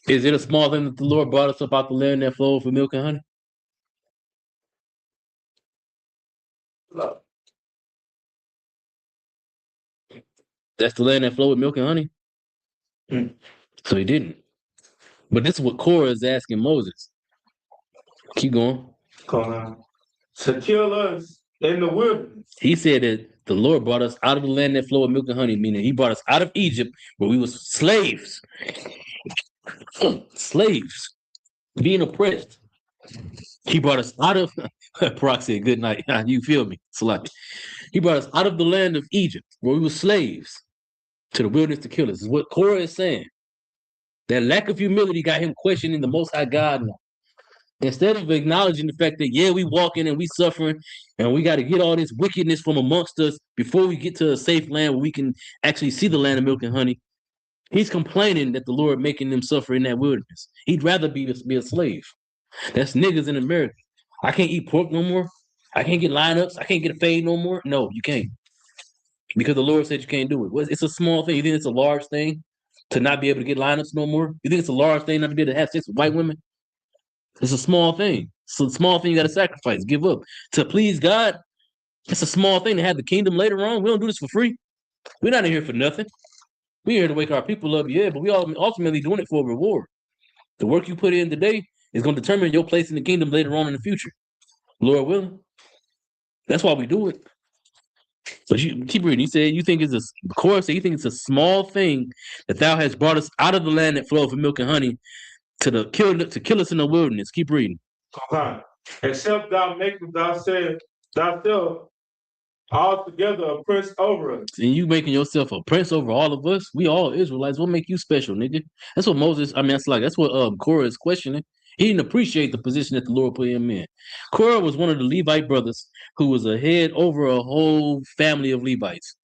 is it a small thing that the Lord brought us up out the land that flowed for milk and honey? No. That's the land that flowed with milk and honey? So he didn't. But this is what Korah is asking Moses. Keep going. Come on. To kill us in the wilderness. He said that the Lord brought us out of the land that flowed with milk and honey, meaning he brought us out of Egypt where we was slaves. Slaves. Being oppressed. He brought us out of Brock said, good night. You feel me? Salaki. He brought us out of the land of Egypt where we were slaves to the wilderness to kill us. This is what Korah is saying. That lack of humility got him questioning the Most High God now. Instead of acknowledging the fact that, yeah, we walking and we suffering and we got to get all this wickedness from amongst us before we get to a safe land where we can actually see the land of milk and honey, he's complaining that the Lord making them suffer in that wilderness. He'd rather be a slave. That's niggas in America. I can't eat pork no more. I can't get lineups. I can't get a fade no more. No, you can't. Because the Lord said you can't do it. Well, it's a small thing. You think it's a large thing to not be able to get lineups no more? You think it's a large thing not to be able to have sex with white women? It's a small thing. It's a small thing you got to sacrifice, give up. To please God, it's a small thing to have the kingdom later on. We don't do this for free. We're not in here for nothing. We're here to wake our people up, yeah, but we all ultimately doing it for a reward. The work you put in today is going to determine your place in the kingdom later on in the future. Lord willing. That's why we do it. But you keep reading. He said, you think it's of course, you think it's a small thing that thou hast brought us out of the land that flowed for milk and honey to kill us in the wilderness. Keep reading. Except thou makest thyself altogether a prince over us. And you making yourself a prince over all of us? We all Israelites. What make you special, nigga? That's what Moses, that's what Korah is questioning. He didn't appreciate the position that the Lord put him in. Korah was one of the Levite brothers who was a head over a whole family of Levites.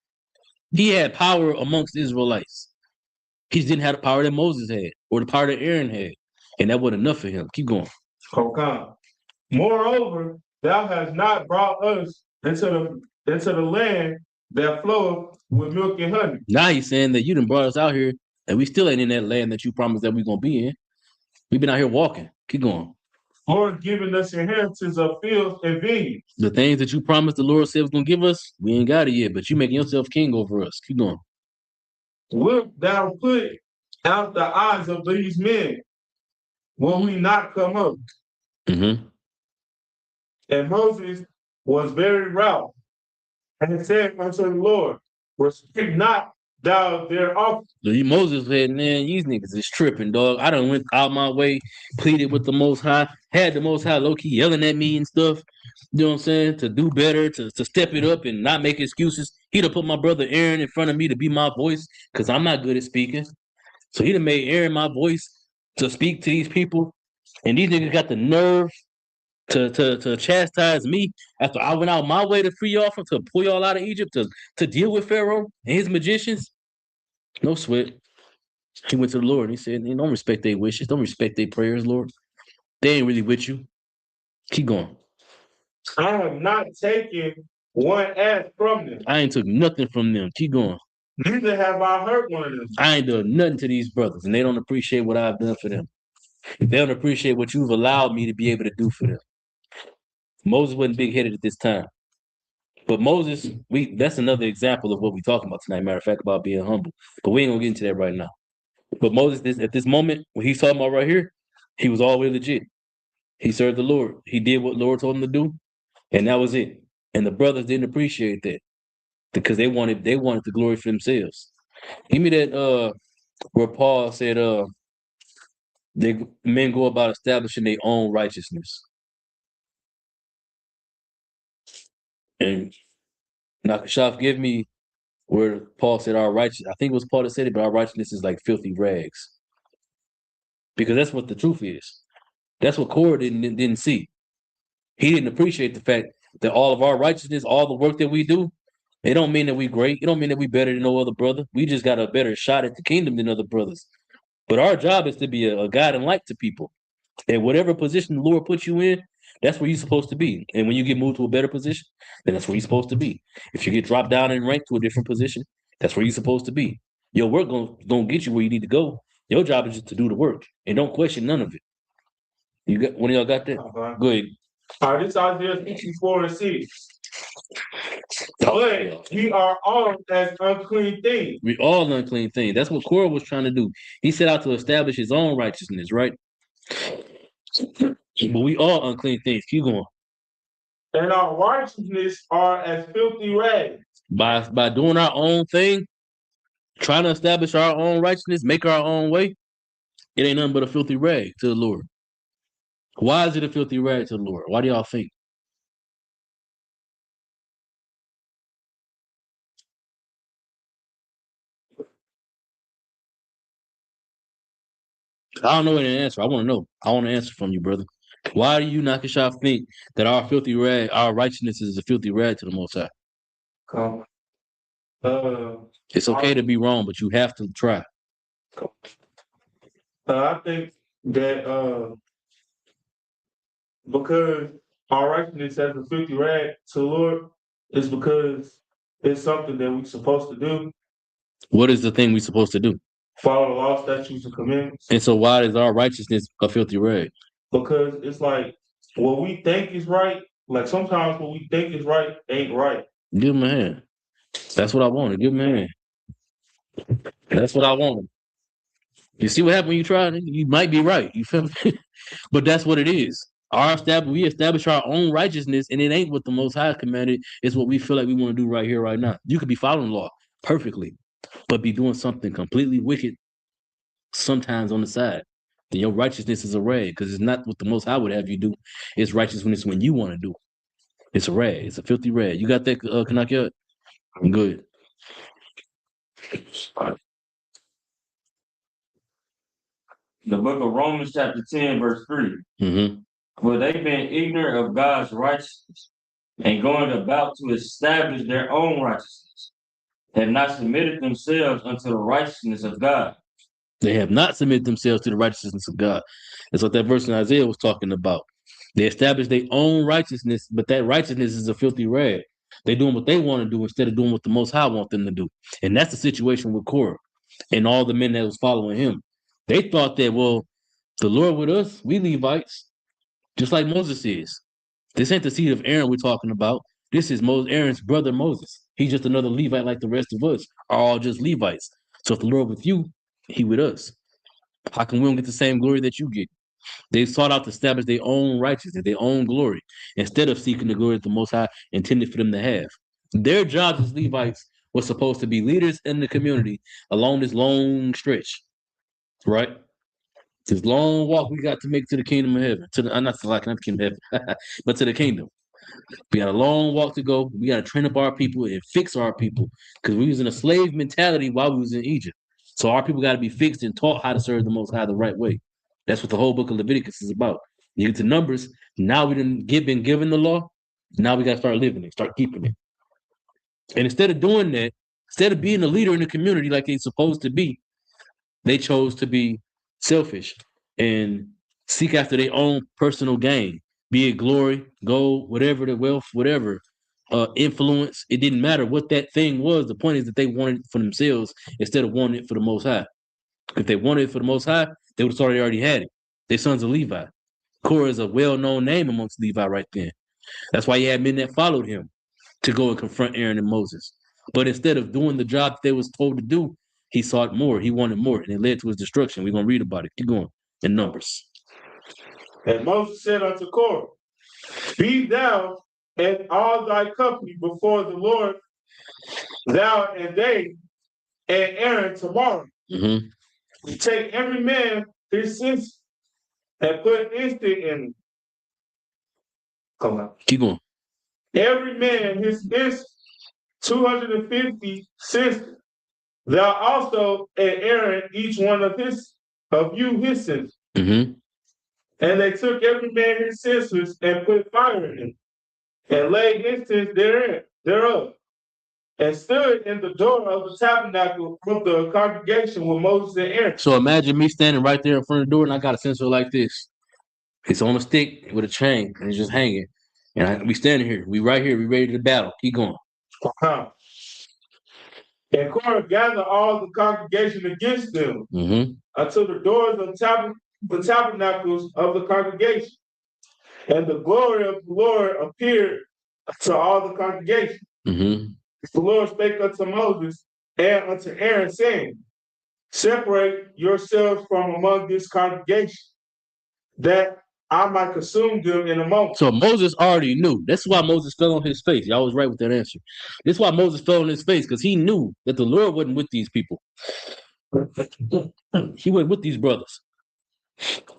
He had power amongst the Israelites. He just didn't have the power that Moses had or the power that Aaron had. And that wasn't enough for him. Keep going. Okay. Moreover, thou hast not brought us into the land that floweth with milk and honey. Now he's saying that you done brought us out here And we still ain't in that land that you promised that we're gonna be in. We've been out here walking. Keep going. Lord giving us inheritance of fields and vineyards. The things that you promised the Lord said was gonna give us, we ain't got it yet, but you making yourself king over us. Keep going. Wilt thou put out the eyes of these men? Will we not come up? Mm-hmm. And Moses was very wroth, and said unto the Lord, restrict not thou their offering. Moses said, man, these niggas is tripping, dog. I done went out my way, pleaded with the Most High, had the Most High low-key yelling at me and stuff, you know what I'm saying, to do better, to step it up and not make excuses. He done put my brother Aaron in front of me to be my voice because I'm not good at speaking. So he done made Aaron my voice to speak to these people. And these niggas got the nerve to chastise me after I went out my way to free y'all from, to pull y'all out of Egypt, to deal with Pharaoh and his magicians. No sweat. He went to the Lord and he said, don't respect their wishes. Don't respect their prayers, Lord. They ain't really with you. Keep going. I have not taken one ass from them. I ain't took nothing from them. Keep going. Neither have I hurt one of them. I ain't done nothing to these brothers, and they don't appreciate what I've done for them. They don't appreciate what you've allowed me to be able to do for them. Moses wasn't big-headed at this time. But Moses, that's another example of what we're talking about tonight, matter of fact, about being humble. But we ain't gonna get into that right now. But Moses, at this moment, what he's talking about right here, he was all the way legit. He served the Lord. He did what the Lord told him to do, and that was it. And the brothers didn't appreciate that because they wanted the glory for themselves. Give me that where Paul said men go about establishing their own righteousness. And Nakashaf, give me where Paul said our righteousness. I think it was Paul that said it, but our righteousness is like filthy rags. Because that's what the truth is. That's what Korah didn't see. He didn't appreciate the fact that all of our righteousness, all the work that we do, it don't mean that we great. It don't mean that we better than no other brother. We just got a better shot at the kingdom than other brothers. But our job is to be a guide and light to people. And whatever position the Lord puts you in, that's where you're supposed to be. And when you get moved to a better position, then that's where you're supposed to be. If you get dropped down in rank to a different position, that's where you're supposed to be. Your work gonna get you where you need to go. Your job is just to do the work and don't question none of it. You got one of y'all got that? Go ahead. All right, this Isaiah 64:6. But we are all as unclean things. We all unclean things. That's what Korah was trying to do. He set out to establish his own righteousness, right? But we all unclean things. Keep going. And our righteousness are as filthy rags. By doing our own thing, trying to establish our own righteousness, make our own way, it ain't nothing but a filthy rag to the Lord. Why is it a filthy rag to the Lord? Why do y'all think? I don't know any answer. I want to know. I want an answer from you, brother. Why do you, Nakashaf, think that our filthy rag, our righteousness is a filthy rag to the Most High? It's okay to be wrong, but you have to try. I think that because our righteousness as a filthy rag to the Lord is because it's something that we're supposed to do. What is the thing we're supposed to do? Follow the law, statutes, and commandments. And so why is our righteousness a filthy rag? Because it's like what we think is right, like sometimes what we think is right ain't right. Give him a hand. That's what I wanted. Give him a hand. That's what I wanted. You see what happened when you tried it? You might be right. You feel me? But that's what it is. We establish our own righteousness, and it ain't what the Most High commanded. It's what we feel like we want to do right here, right now. You could be following the law perfectly, but be doing something completely wicked sometimes on the side. Then your righteousness is a rag, because it's not what the Most High would have you do. It's righteousness when you want to do it. It's a rag. It's a filthy rag. You got that, Kanakia? Good. The book of Romans chapter 10, verse 3. Mm-hmm. Well, they've been ignorant of God's righteousness and going about to establish their own righteousness, have not submitted themselves unto the righteousness of God. They have not submitted themselves to the righteousness of God. That's what that verse in Isaiah was talking about. They established their own righteousness, but that righteousness is a filthy rag. They're doing what they want to do instead of doing what the Most High wants them to do. And that's the situation with Korah. and all the men that was following him. They thought that, well, the Lord with us, we Levites, just like Moses is. This ain't the seed of Aaron we're talking about. This is Aaron's brother Moses. He's just another Levite like the rest of us, are all just Levites. So if the Lord with you, he with us. How come we don't get the same glory that you get? They sought out to establish their own righteousness, their own glory, instead of seeking the glory that the Most High intended for them to have. Their jobs as Levites was supposed to be leaders in the community along this long stretch, right? This long walk we got to make to the kingdom of heaven. Not the kingdom of heaven, but to the kingdom. We got a long walk to go. We got to train up our people and fix our people because we was in a slave mentality while we was in Egypt. So our people got to be fixed and taught how to serve the Most High the right way. That's what the whole book of Leviticus is about. You get to Numbers. Now we didn't been given the law. Now we got to start living it, start keeping it. And instead of doing that, instead of being a leader in the community like they're supposed to be, they chose to be selfish and seek after their own personal gain, be it glory, gold, whatever, the wealth, whatever, influence. It didn't matter what that thing was. The point is that they wanted it for themselves instead of wanting it for the Most High. If they wanted it for the Most High, they would have already had it. They're sons of Levi. Korah is a well-known name amongst Levi right then. That's why you had men that followed him to go and confront Aaron and Moses. But instead of doing the job that they was told to do, he sought more. He wanted more, and it led to his destruction. We're going to read about it. Keep going in Numbers. And Moses said unto Korah, be thou and all thy company before the Lord, thou and they and Aaron tomorrow. Mm-hmm. Take every man his census and put instant in it. Come on. Keep going. Every man his census, 250 census. Thou also and Aaron, each one of you his census. Mm-hmm. And they took every man his census and put fire in it, and laid incense thereof, and stood in the door of the tabernacle of the congregation with Moses and Aaron. So imagine me standing right there in front of the door, and I got a censer like this. It's on a stick with a chain, and it's just hanging. And we standing here. We right here. We ready to battle. Keep going. And Korah gathered all the congregation against them unto the doors of the tabernacles of the congregation. And the glory of the Lord appeared to all the congregation. Mm-hmm. The Lord spake unto Moses and unto Aaron, saying, separate yourselves from among this congregation, that I might consume them in a moment. So Moses already knew. That's why Moses fell on his face. Y'all was right with that answer. This is why Moses fell on his face, because he knew that the Lord wasn't with these people. He wasn't with these brothers.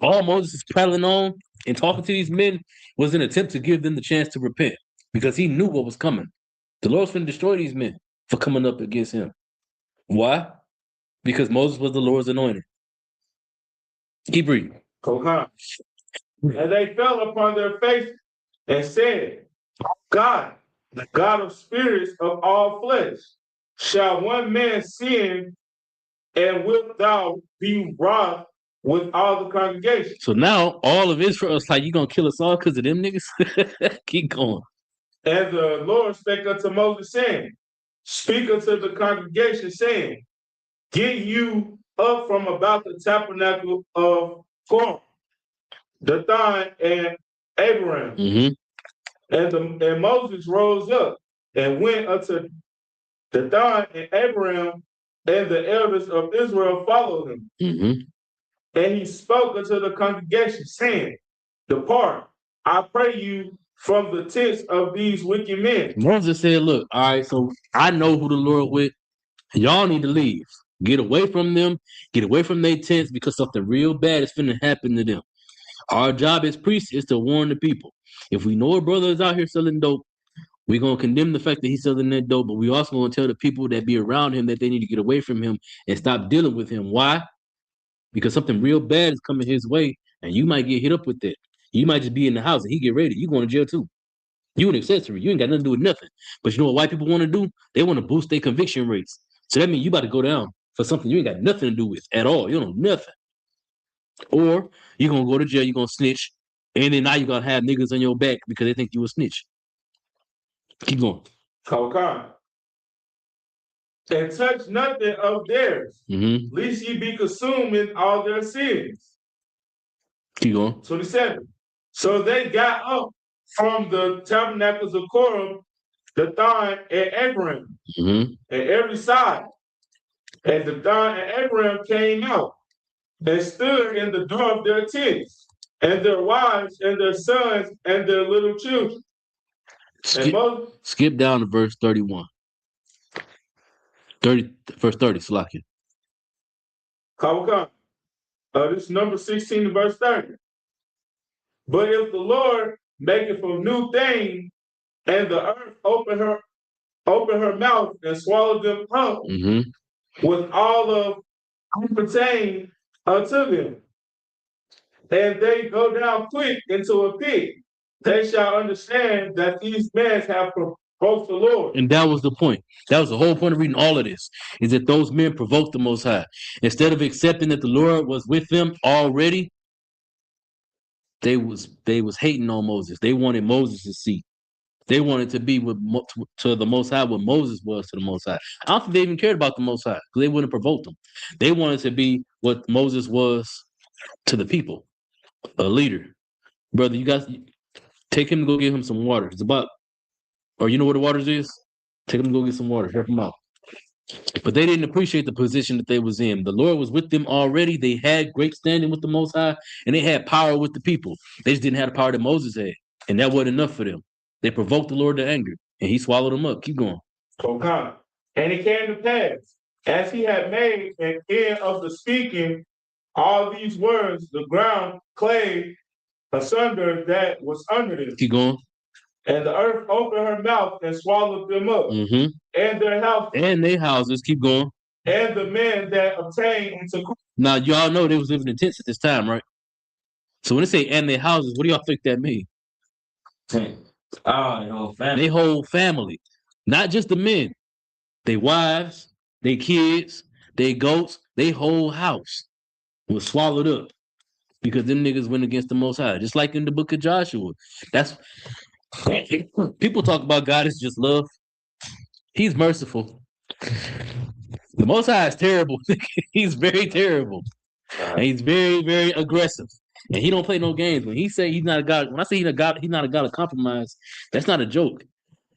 All Moses is prattling on and talking to these men was an attempt to give them the chance to repent, because he knew what was coming. The Lord's going to destroy these men for coming up against him. Why? Because Moses was the Lord's anointed. Keep reading. And they fell upon their faces and said, God, the God of spirits of all flesh, shall one man sin, and wilt thou be wroth with all the congregation? So now all of Israel is like, you going to kill us all because of them niggas? Keep going. And the Lord spake unto Moses, saying, speak unto the congregation, saying, get you up from about the tabernacle of Korah, Dathan, and Abiram. Mm-hmm. And Moses rose up and went unto Dathan and Abiram, and the elders of Israel followed him. Mm-hmm. And he spoke unto the congregation, saying, depart, I pray you, from the tents of these wicked men. Moses said, look, all right, so I know who the Lord with. Y'all need to leave. Get away from them. Get away from their tents, because something real bad is finna happen to them. Our job as priests is to warn the people. If we know a brother is out here selling dope, we're going to condemn the fact that he's selling that dope, but we also going to tell the people that be around him that they need to get away from him and stop dealing with him. Why? Because something real bad is coming his way, and you might get hit up with that. You might just be in the house and he get ready. You going to jail too. You an accessory. You ain't got nothing to do with nothing. But you know what white people want to do? They want to boost their conviction rates. So that means you about to go down for something you ain't got nothing to do with at all. You don't know nothing. Or you're going to go to jail, you're going to snitch, and then now you're going to have niggas on your back because they think you a snitch. Keep going. Okay. and touch nothing of theirs, Mm-hmm. lest ye be consumed in all their sins. Keep going. 27. So they got up from the tabernacles of Korah, Dathan and Abiram, Mm-hmm. and every side. And Dathan and Abiram came out and stood in the door of their tents, and their wives and their sons and their little children. And Skip down to verse 31. verse 30, Slakia. Kawakam. This is number 16 verse 30. But if the Lord maketh a new thing, and the earth open her mouth and swallow them up with all of pertain unto them, and they go down quick into a pit, they shall understand that these men have provoked the Lord. And that was the point. That was the whole point of reading all of this, is that those men provoked the Most High. Instead of accepting that the Lord was with them already, they was hating on Moses. They wanted Moses' seat. They wanted to be to the Most High what Moses was to the Most High. I don't think they even cared about the Most High because they wouldn't provoke them. They wanted to be what Moses was to the people, a leader. Brother, you guys take him to go get him some water. It's about, or you know where the waters is? Take him to go get some water. Help him out. But they didn't appreciate the position that they was in. The Lord was with them already. They had great standing with the Most High, and they had power with the people. They just didn't have the power that Moses had, and that wasn't enough for them. They provoked the Lord to anger, and he swallowed them up. Keep going. Okay. And it came to pass, as he had made an end of the speaking all these words, the ground clave asunder that was under them. Keep going. And the earth opened her mouth and swallowed them up, and their houses. And their houses. Keep going. And the men that obtained into. Now, y'all know they was living in tents at this time, right? So when they say and their houses, what do y'all think that means? Oh, the whole family. They whole family. Not just the men. They wives, they kids, they goats, they whole house was swallowed up because them niggas went against the Most High. Just like in the book of Joshua. That's people talk about God is just love. He's merciful. The Most High is terrible. He's very terrible. And he's very, very aggressive. And he don't play no games. When he say he's not a God, when I say he's not a God of compromise, that's not a joke.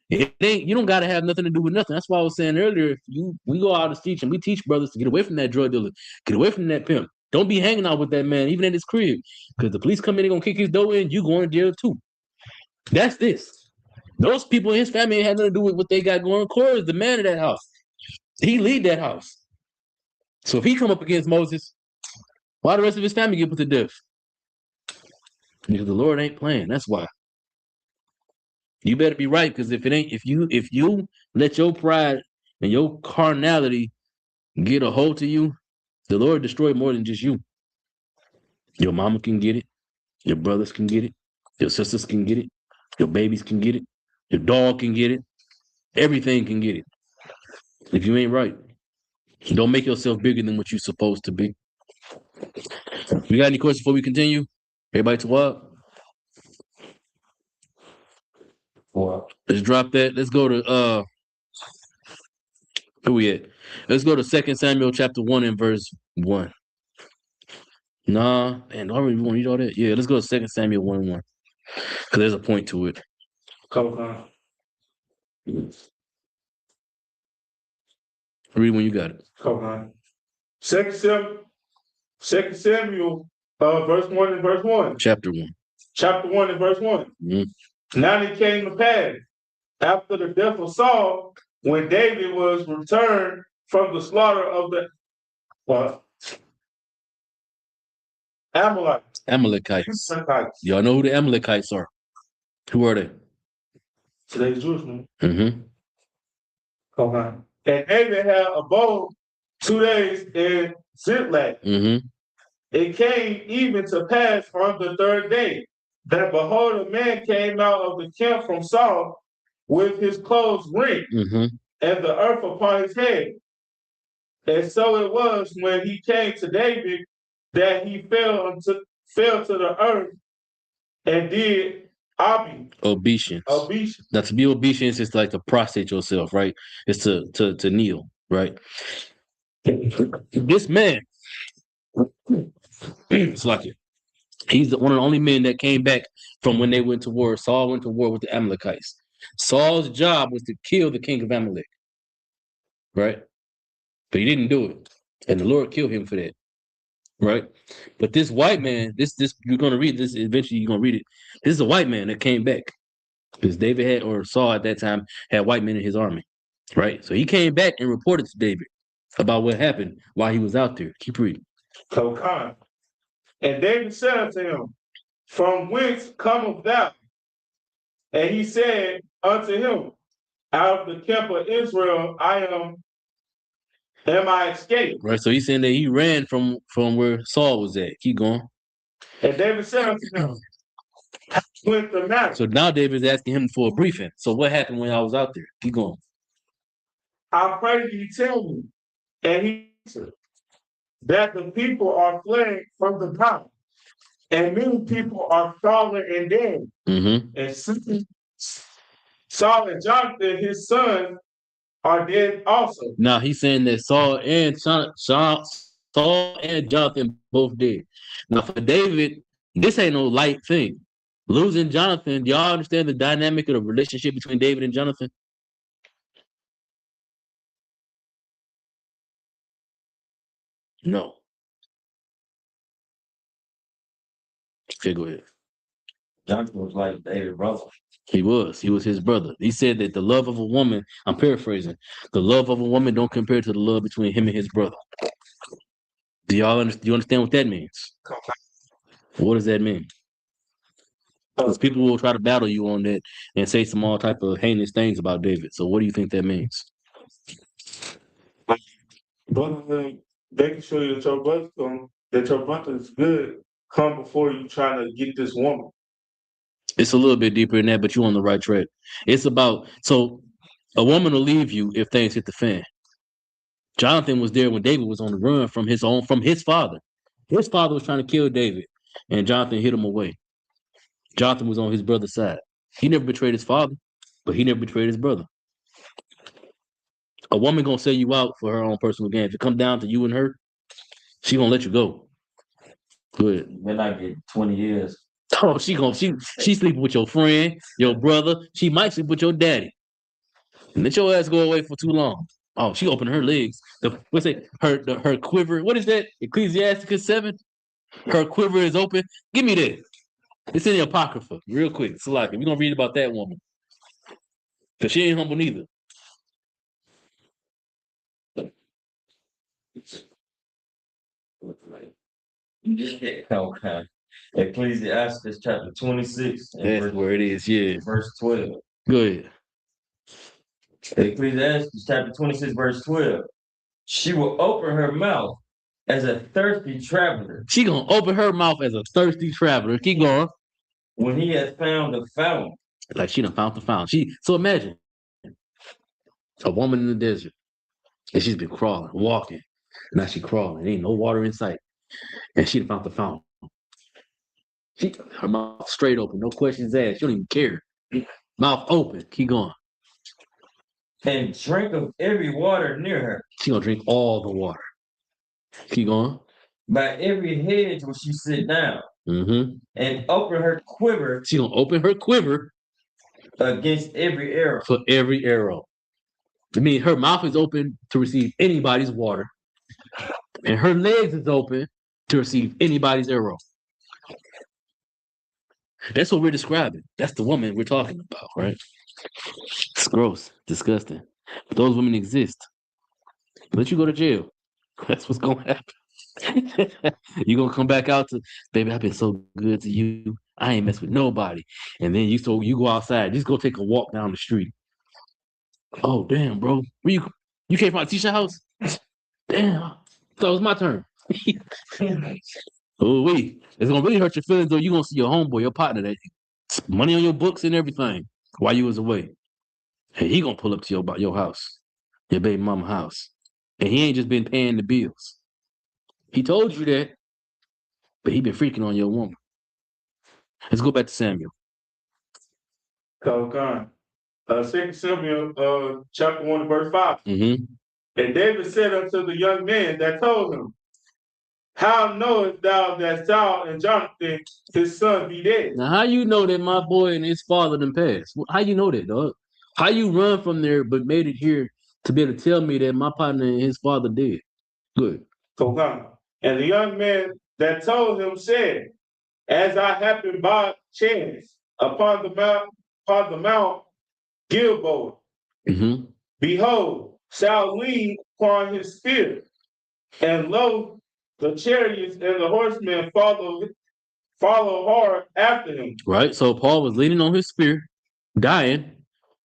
It ain't, you don't gotta have nothing to do with nothing. That's why I was saying earlier, we go out to teach and we teach brothers to get away from that drug dealer, get away from that pimp. Don't be hanging out with that man, even at his crib. Because the police come in, they're gonna kick his door in, you going to jail too. That's this. Those people in his family ain't had nothing to do with what they got going. Korah is the man of that house. He lead that house. So if he come up against Moses, why the rest of his family get put to death? Because the Lord ain't playing. That's why. You better be right, because if you let your pride and your carnality get a hold to you, the Lord destroy more than just you. Your mama can get it, your brothers can get it, your sisters can get it, your babies can get it, your dog can get it, everything can get it. If you ain't right, don't make yourself bigger than what you're supposed to be. We got any questions before we continue? Everybody to what? Let's drop that. Let's go to where we at? Let's go to 2 Samuel chapter 1 and verse 1. Nah, man, do I really want to read all that? Yeah, let's go to 2 Samuel 1 and 1. Because there's a point to it. Read when you got it. 2 Samuel verse 1 and verse 1. Chapter 1. Chapter 1 and verse 1. Now it came to pass, after the death of Saul, when David was returned from the slaughter of the Amalekites. Y'all know who the Amalekites are. Who are they? Today's Jewish man. Mm-hmm. And David had abode 2 days in Ziklag. Mm-hmm. It came even to pass on the 3rd day that behold, a man came out of the camp from Saul with his clothes rent and the earth upon his head. And so it was when he came to David that he fell to the earth and did obeisance. Now, to be obeisance is like to prostrate yourself, right? It's to kneel. right? This man, it's like it. He's one of the only men that came back from when they went to war. Saul went to war with the Amalekites. Saul's job was to kill the king of Amalek, right? But he didn't do it, and the Lord killed him for that, right? But this white man, this you're gonna read this eventually. You're gonna read it. This is a white man that came back because David had, or Saul at that time had white men in his army, right? So he came back and reported to David about what happened while he was out there. Keep reading. So come. And David said unto him, From whence cometh thou? And he said unto him, Out of the camp of Israel am I escaped. Right. So he's saying that he ran from where Saul was at. Keep going. And David said unto him, What's the matter? So now David's asking him for a briefing. So what happened when I was out there? Keep going. I pray you tell me. And he answered, that the people are fled from the town, and many people are fallen and dead. Mm-hmm. And Saul and Jonathan, his son, are dead also. Now he's saying that Saul and Jonathan both dead. Now for David, this ain't no light thing. Losing Jonathan, do y'all understand the dynamic of the relationship between David and Jonathan? No. Okay, go ahead. Jonathan was like David's brother. He was his brother. He said that the love of a woman, I'm paraphrasing, the love of a woman don't compare to the love between him and his brother. Do you understand what that means? What does that mean? Because people will try to battle you on that and say some all type of heinous things about David. So what do you think that means? Brotherhood, they can show you that your brother is good. Come before you trying to get this woman. It's a little bit deeper than that, but you're on the right track. It's about, so a woman will leave you if things hit the fan. Jonathan was there when David was on the run from his father. His father was trying to kill David, and Jonathan hid him away. Jonathan was on his brother's side. He never betrayed his father, but he never betrayed his brother. A woman gonna sell you out for her own personal gain. If it comes down to you and her, she gonna let you go. Good. Then I get 20 years. Oh, she sleeping with your friend, your brother. She might sleep with your daddy. And let your ass go away for too long. Oh, she opened her legs. Her quiver. What is that? Ecclesiasticus 7. Her quiver is open. Give me that. It's in the Apocrypha. Real quick. So like, we're gonna read about that woman. Because she ain't humble neither. Okay. Ecclesiastes chapter 26. That's where it is, yeah. Verse 12. Good. Ecclesiastes chapter 26, verse 12. She will open her mouth as a thirsty traveler. She gonna open her mouth as a thirsty traveler. Keep going. When he has found the fountain. Like she done found the fountain. So imagine a woman in the desert, and she's been crawling, walking. Now she crawling. There ain't no water in sight. And she done found the fountain. Her mouth straight open, no questions asked. She don't even care. Mouth open. Keep going. And drink of every water near her. She gonna drink all the water. Keep going. By every hedge will she sit down. Mm-hmm. And open her quiver. She gonna open her quiver against every arrow. For every arrow. I mean, her mouth is open to receive anybody's water, and her legs is open to receive anybody's arrow. That's what we're describing. That's the woman we're talking about, right? It's gross, disgusting. But those women exist. Let you go to jail. That's what's gonna happen. You're gonna come back out to, baby, I've been so good to you. I ain't mess with nobody. And then you go outside, just go take a walk down the street. Oh damn, bro. Where you came from Tisha house? Damn. So it was my turn. Oh wait. It's gonna really hurt your feelings though. You're gonna see your homeboy, your partner, that money on your books and everything while you was away. And he gonna pull up to your house, your baby mama house. And he ain't just been paying the bills. He told you that, but he been freaking on your woman. Let's go back to Samuel. Okay. 2 Samuel chapter 1 verse 5. Mm-hmm. And David said unto the young man that told him, how knowest thou that Saul and Jonathan, his son, be dead? Now, how you know that my boy and his father done passed? How you know that, dog? How you run from there but made it here to be able to tell me that my partner and his father dead? Good. So come. And the young man that told him said, as I happened by chance upon the mount Gilboa, Mm-hmm. behold, Saul leaned upon his spear, and lo, the chariots and the horsemen follow hard after him. Right. So Paul was leaning on his spear, dying,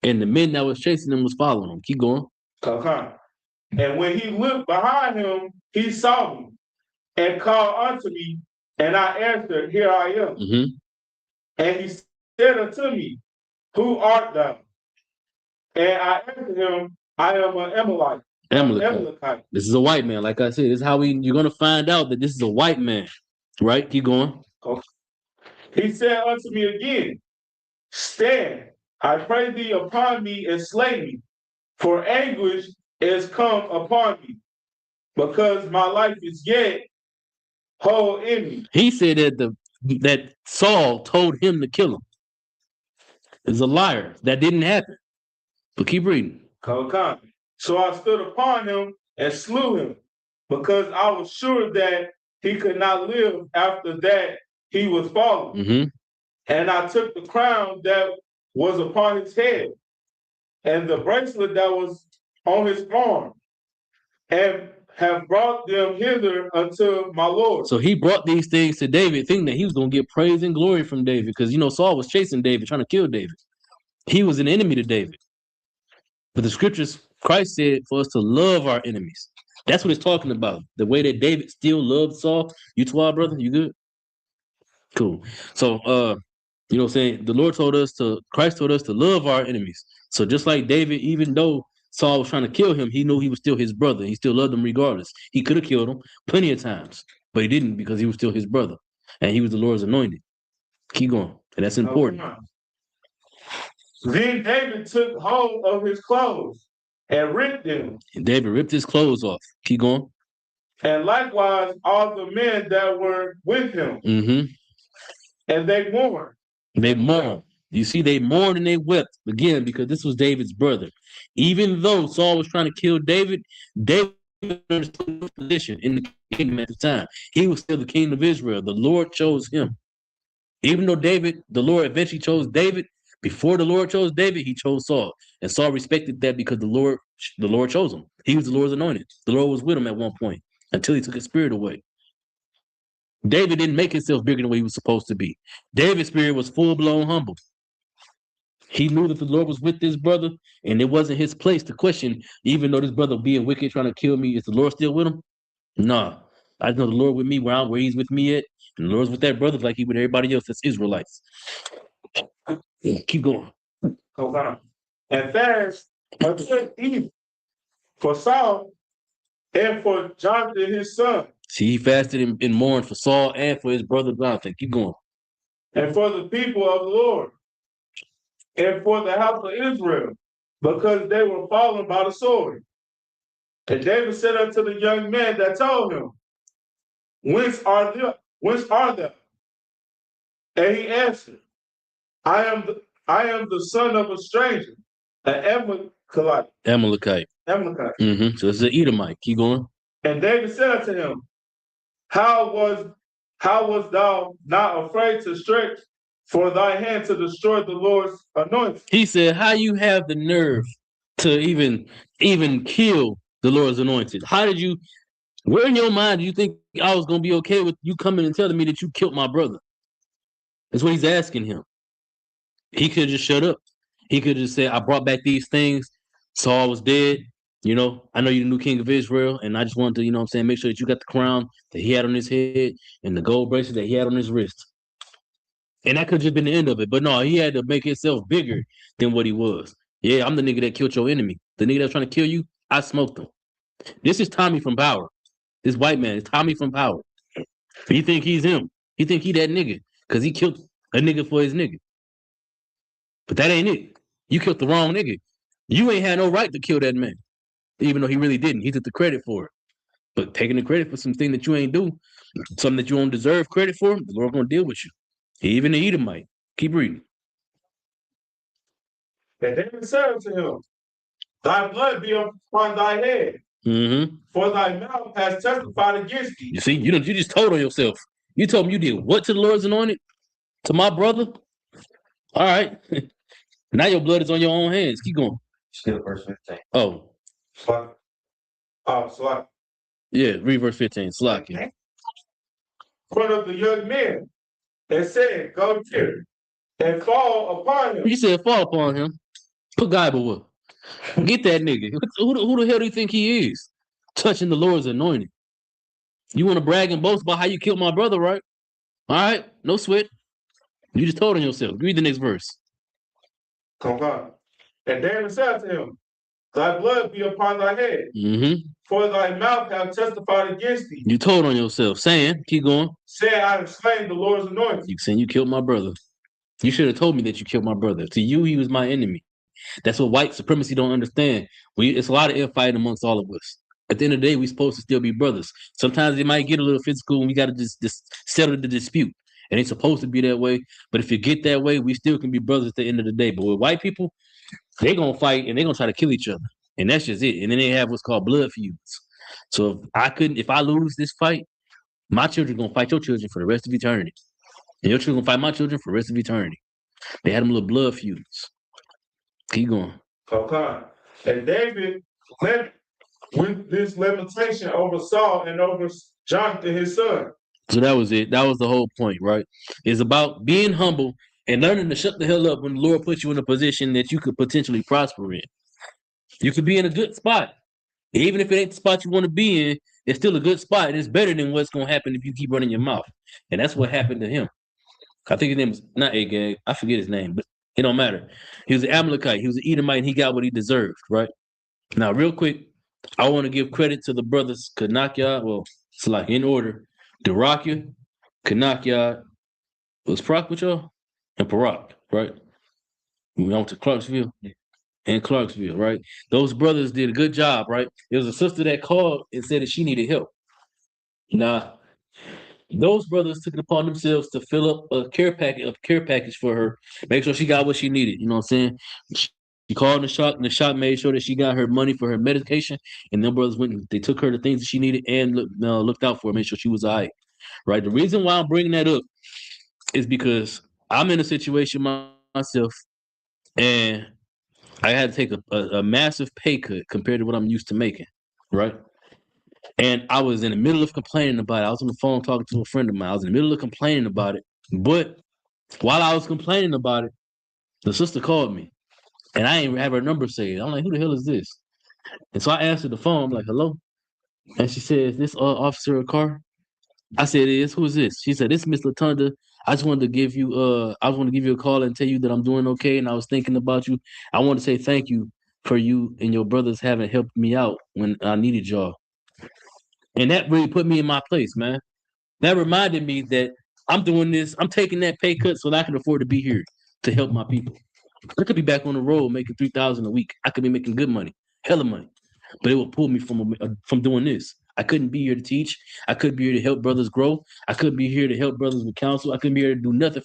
and the men that was chasing him was following him. Keep going. Okay. And when he looked behind him, he saw me and called unto me, and I answered, here I am. Mm-hmm. And he said unto me, who art thou? And I answered him, I am an Amalekite. This is a white man. Like I said, this is how you're going to find out that this is a white man. Right? Keep going. Okay. He said unto me again, stand, I pray thee upon me and slay me, for anguish is come upon me, because my life is yet whole in me. He said that Saul told him to kill him. It's a liar. That didn't happen. But keep reading. Okay. So I stood upon him and slew him, because I was sure that he could not live after that he was fallen. Mm-hmm. And I took the crown that was upon his head, and the bracelet that was on his arm, and have brought them hither unto my Lord. So he brought these things to David, thinking that he was going to get praise and glory from David, because, Saul was chasing David, trying to kill David. He was an enemy to David. But the scriptures, Christ said for us to love our enemies. That's what it's talking about. The way that David still loved Saul. You too, brother? You good? Cool. So, what I'm saying? Christ told us to love our enemies. So just like David, even though Saul was trying to kill him, he knew he was still his brother. He still loved him regardless. He could have killed him plenty of times, but he didn't, because he was still his brother. And he was the Lord's anointed. Keep going. And that's important. Then David took hold of his clothes and ripped them. And David ripped his clothes off. Keep going. And likewise all the men that were with him. Mm-hmm. And they mourned. They mourned. You see, they mourned and they wept. Again, because this was David's brother. Even though Saul was trying to kill David, David understood his position in the kingdom at the time. He was still the king of Israel. The Lord chose him. Even though the Lord eventually chose David, before the Lord chose David, he chose Saul. And Saul respected that because the Lord chose him. He was the Lord's anointed. The Lord was with him at one point until he took his spirit away. David didn't make himself bigger than what he was supposed to be. David's spirit was full-blown humble. He knew that the Lord was with his brother, and it wasn't his place to question, even though this brother being wicked, trying to kill me, is the Lord still with him? Nah. I know the Lord with me where he's with me at, and the Lord's with that brother like he with everybody else that's Israelites. Keep going. And fast until evening for Saul and for Jonathan his son. See, he fasted and mourned for Saul and for his brother Jonathan. Keep going. And for the people of the Lord, and for the house of Israel, because they were fallen by the sword. And David said unto the young man that told him, Whence are thou? And he answered, I am the son of a stranger, an Amalekite. Mm-hmm. So it's an Edomite. Keep going. And David said unto him, How was thou not afraid to stretch for thy hand to destroy the Lord's anointed? He said, how you have the nerve to even kill the Lord's anointed? Where in your mind do you think I was going to be okay with you coming and telling me that you killed my brother? That's what he's asking him. He could just shut up. He could just say, I brought back these things. Saul was dead. I know you're the new king of Israel, and I just wanted to, make sure that you got the crown that he had on his head and the gold bracelet that he had on his wrist. And that could have just been the end of it. But no, he had to make himself bigger than what he was. Yeah, I'm the nigga that killed your enemy. The nigga that was trying to kill you, I smoked him. This is Tommy from Power. This white man is Tommy from Power. He think he's him. He think he that nigga because he killed a nigga for his nigga. But that ain't it. You killed the wrong nigga. You ain't had no right to kill that man. even though he really didn't. He took the credit for it. But taking the credit for something that you ain't do, something that you don't deserve credit for, the Lord gonna deal with you. Even the Edomite. Keep reading. And David said unto him, thy blood be upon thy head, Mm-hmm. for thy mouth has testified against thee. You see, you just told on yourself. You told me you did what to the Lord's anointed? To my brother? All right. Now your blood is on your own hands. Keep going. Still verse 15. Oh, So yeah, read verse 15. Slack you. in front of the young men, and said, go here and fall upon him. You said fall upon him. Put God what? Get that nigga. Who the hell do you think he is? Touching the Lord's anointed. You want to brag and boast about how you killed my brother, right? All right, no sweat. You just told on yourself. Read the next verse. And David said to him, thy blood be upon thy head, Mm-hmm. for thy mouth hath testified against thee. You told on yourself. Saying, keep going. Saying, I have slain the Lord's anointed. You saying you killed my brother. You should have told me that you killed my brother. To you, he was my enemy. That's what white supremacy don't understand. It's a lot of infighting amongst all of us. At the end of the day, we're supposed to still be brothers. Sometimes it might get a little physical and we got to just settle the dispute. It ain't supposed to be that way. But if you get that way, we still can be brothers at the end of the day. But with white people, they're going to fight and they're going to try to kill each other. And that's just it. And then they have what's called blood feuds. So if I lose this fight, my children going to fight your children for the rest of eternity. And your children going to fight my children for the rest of eternity. They had them little blood feuds. Keep going. Okay. And David left with this lamentation over Saul and over Jonathan, his son. So that was it. That was the whole point, right? It's about being humble and learning to shut the hell up when the Lord puts you in a position that you could potentially prosper in. You could be in a good spot. Even if it ain't the spot you want to be in, it's still a good spot. And it's better than what's going to happen if you keep running your mouth. And that's what happened to him. I think his name was not Agag. I forget his name, but it don't matter. He was an Amalekite. He was an Edomite, and he got what he deserved, right? Now, real quick, I want to give credit to the brothers Kanakyad. Well, it's like in order. Darakia, Kanakyad, was Parak with y'all? And Parak, right? We went to Clarksville. And Clarksville, right? Those brothers did a good job, right? There was a sister that called and said that she needed help. Now, those brothers took it upon themselves to fill up a care package for her, make sure she got what she needed. You know what I'm saying? She called the shop, and the shop made sure that she got her money for her medication. And them brothers went and they took her the things that she needed and looked out for her, made sure she was all right? The reason why I'm bringing that up is because I'm in a situation myself, and I had to take a massive pay cut compared to what I'm used to making, right? And I was in the middle of complaining about it. I was on the phone talking to a friend of mine. I was in the middle of complaining about it. But while I was complaining about it, the sister called me. And I didn't have her number saved. I'm like, who the hell is this? And so I answered the phone. I'm like, hello? And she said, is this Officer Akar? I said, it is. Who is this? She said, this is Miss Latunda. I just wanted to give you a call and tell you that I'm doing okay. And I was thinking about you. I want to say thank you for you and your brothers having helped me out when I needed y'all. And that really put me in my place, man. That reminded me that I'm doing this. I'm taking that pay cut so that I can afford to be here to help my people. I could be back on the road making $3,000 a week. I could be making good money, hella money. But it would pull me from doing this. I couldn't be here to teach. I couldn't be here to help brothers grow. I couldn't be here to help brothers with counsel. I couldn't be here to do nothing.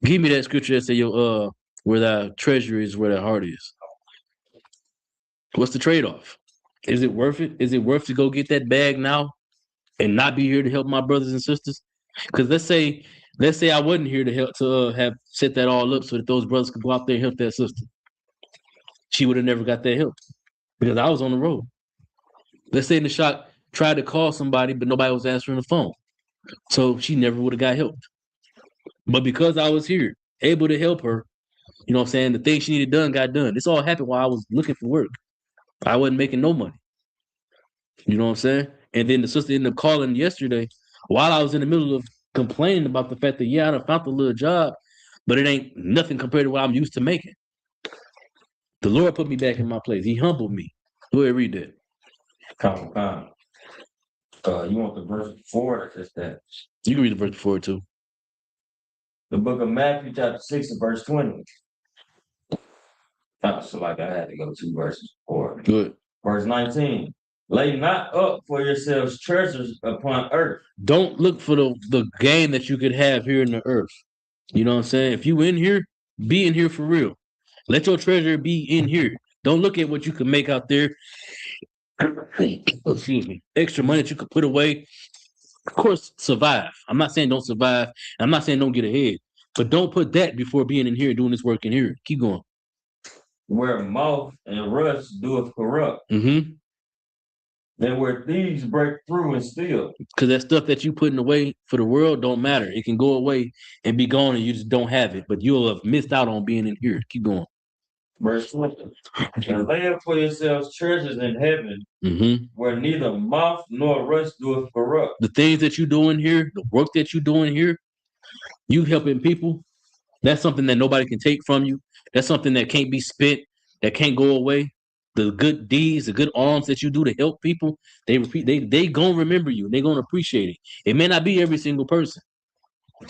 Give me that scripture that say, where thy treasure is, where thy heart is. What's the trade-off? Is it worth it? Is it worth to go get that bag now and not be here to help my brothers and sisters? Because let's say I wasn't here to help have set that all up so that those brothers could go out there and help that sister. She would have never got that help because I was on the road. Let's say Nishak tried to call somebody, but nobody was answering the phone. So she never would have got help. But because I was here, able to help her, you know what I'm saying, the things she needed done got done. This all happened while I was looking for work. I wasn't making no money. You know what I'm saying? And then the sister ended up calling yesterday while I was in the middle of complaining about the fact that, yeah, I done found a little job, but it ain't nothing compared to what I'm used to making. The Lord put me back in my place. He humbled me. Go ahead, read that. You want the verse before or just that? You can read the verse before it too. The book of Matthew, chapter 6, and verse 20. So like I had to go 2 verses before. Good. Verse 19. Lay not up for yourselves treasures upon earth. Don't look for the gain that you could have here in the earth. You know what I'm saying? If you in here, be in here for real. Let your treasure be in here. Don't look at what you can make out there. Excuse me. Extra money that you could put away. Of course, survive. I'm not saying don't survive. I'm not saying don't get ahead. But don't put that before being in here doing this work in here. Keep going. Where moth and rust doeth corrupt. Mm-hmm. Then where thieves break through and steal. Because that stuff that you putting away for the world don't matter. It can go away and be gone and you just don't have it. But you'll have missed out on being in here. Keep going. Verse 20. And lay up for yourselves treasures in heaven, Mm-hmm. where neither moth nor rust doeth corrupt. The things that you doing here, the work that you doing here, you helping people, that's something that nobody can take from you. That's something that can't be spent, that can't go away. The good deeds, the good alms that you do to help people, they gonna remember you. They gonna appreciate it. It may not be every single person,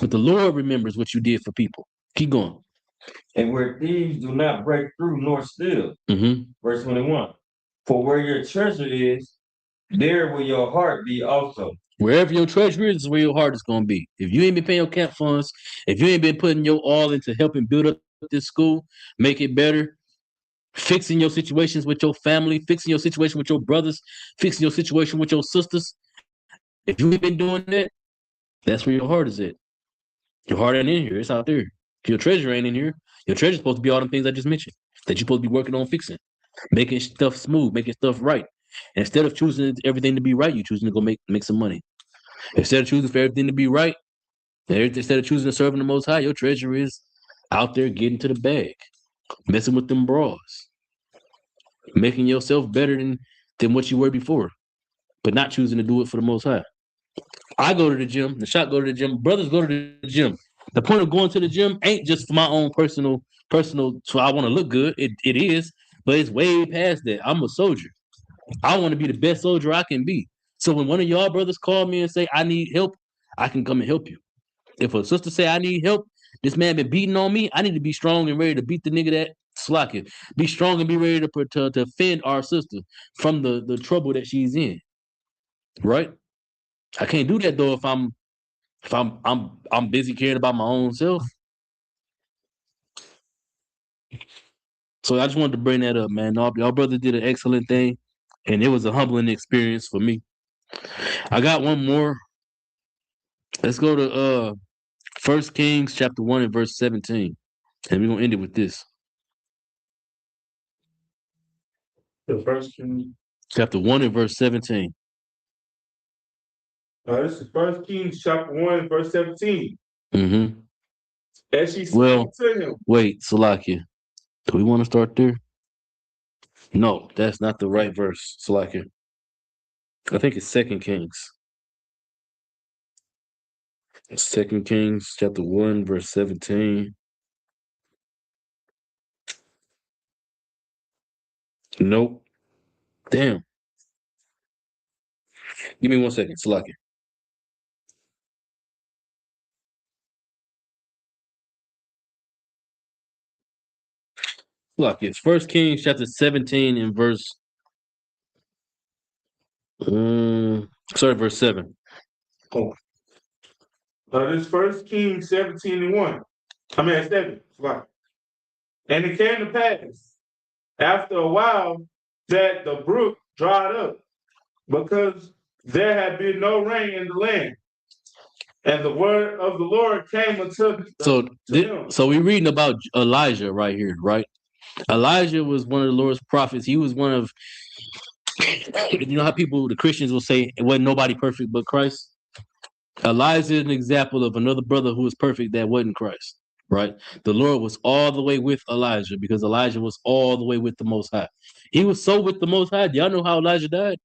but the Lord remembers what you did for people. Keep going. And where thieves do not break through nor steal. Mm-hmm. Verse 21. For where your treasure is, there will your heart be also. Wherever your treasure is where your heart is going to be. If you ain't been paying your camp funds, if you ain't been putting your all into helping build up this school, make it better, fixing your situations with your family, fixing your situation with your brothers, fixing your situation with your sisters, if you ain't been doing that, that's where your heart is at. Your heart ain't in here. It's out there. If your treasure ain't in here, your treasure's supposed to be all them things I just mentioned that you're supposed to be working on fixing, making stuff smooth, making stuff right. And instead of choosing everything to be right, you're choosing to go make some money. Instead of choosing for everything to be right, instead of choosing to serve in the Most High, your treasure is out there getting to the bag, messing with them bras, making yourself better than what you were before, but not choosing to do it for the Most High. I go to the gym, the shop go to the gym, brothers go to the gym. The point of going to the gym ain't just for my own personal, so I want to look good. It is, but it's way past that. I'm a soldier. I want to be the best soldier I can be. So when one of y'all brothers call me and say, I need help, I can come and help you. If a sister say, I need help, this man been beating on me, I need to be strong and ready to beat the nigga that slack it. Be strong and be ready to defend our sister from the trouble that she's in. Right? I can't do that though if I'm busy caring about my own self. So I just wanted to bring that up, man. Y'all brother did an excellent thing, and it was a humbling experience for me. I got one more. Let's go to 1 Kings chapter 1 and verse 17. And we're gonna end it with this. The first King. Chapter 1 and verse 17. This is 1 Kings chapter 1, verse 17. Mm-hmm. As she said Well, to him. wait, Salakia. Do we want to start there? No, that's not the right verse, Salakia. I think it's 2 Kings. 2 Kings chapter 1, verse 17. Nope. Damn. Give me 1 second, Salakia. Look, it's 1 Kings chapter 17 and verse verse 7. Oh. This 1 Kings 17 and 1. 7. Right. And it came to pass after a while that the brook dried up because there had been no rain in the land. And the word of the Lord came unto him. So we're reading about Elijah right here, right? Elijah was one of the Lord's prophets. He was one of, you know how the Christians will say, it wasn't nobody perfect but Christ? Elijah is an example of another brother who was perfect that wasn't Christ, right? The Lord was all the way with Elijah because Elijah was all the way with the Most High. He was so with the Most High. Do y'all know how Elijah died?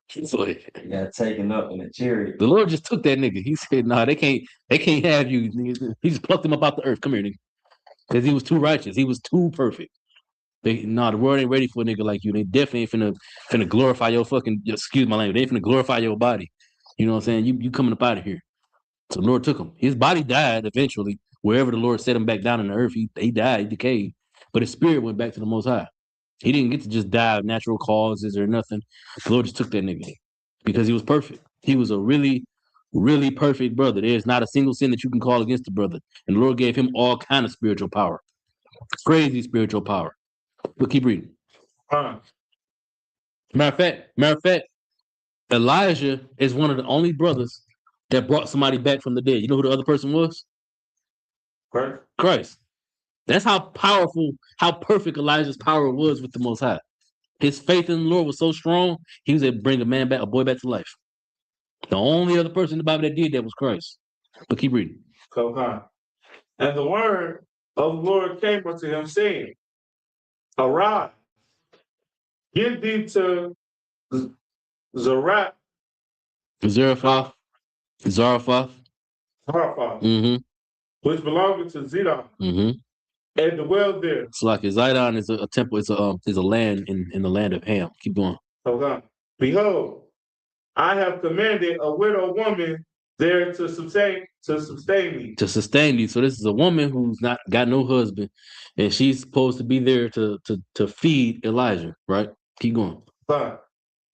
He got taken up in a chariot. The Lord just took that nigga. He said, "Nah, they can't have you." Nigga. He just plucked him up out the earth. Come here, nigga, because he was too righteous. He was too perfect. The world ain't ready for a nigga like you. They definitely ain't finna glorify your fucking. Excuse my language. They ain't finna glorify your body. You know what I'm saying? You coming up out of here. So the Lord took him. His body died eventually. Wherever the Lord set him back down in the earth, he died, he decayed. But his spirit went back to the Most High. He didn't get to just die of natural causes or nothing. The Lord just took that nigga because he was perfect. He was a really, really perfect brother. There's not a single sin that you can call against the brother. And the Lord gave him all kind of spiritual power. Crazy spiritual power. But keep reading. Matter of fact, Elijah is one of the only brothers that brought somebody back from the dead. You know who the other person was? Christ. That's how powerful, how perfect Elijah's power was with the Most High. His faith in the Lord was so strong, he was able to bring a boy back to life. The only other person in the Bible that did that was Christ. But keep reading. And the word of the Lord came unto him, saying, Arise, get thee to Zarephath. Zarephath. Mm-hmm. Which belongeth to Zidon, Mm-hmm. and dwell there. It's like Zidon is a temple, is a land in the land of Ham. Keep going. Behold, I have commanded a widow woman there to sustain me. To sustain thee. So this is a woman who's not got no husband, and she's supposed to be there to feed Elijah, right? Keep going.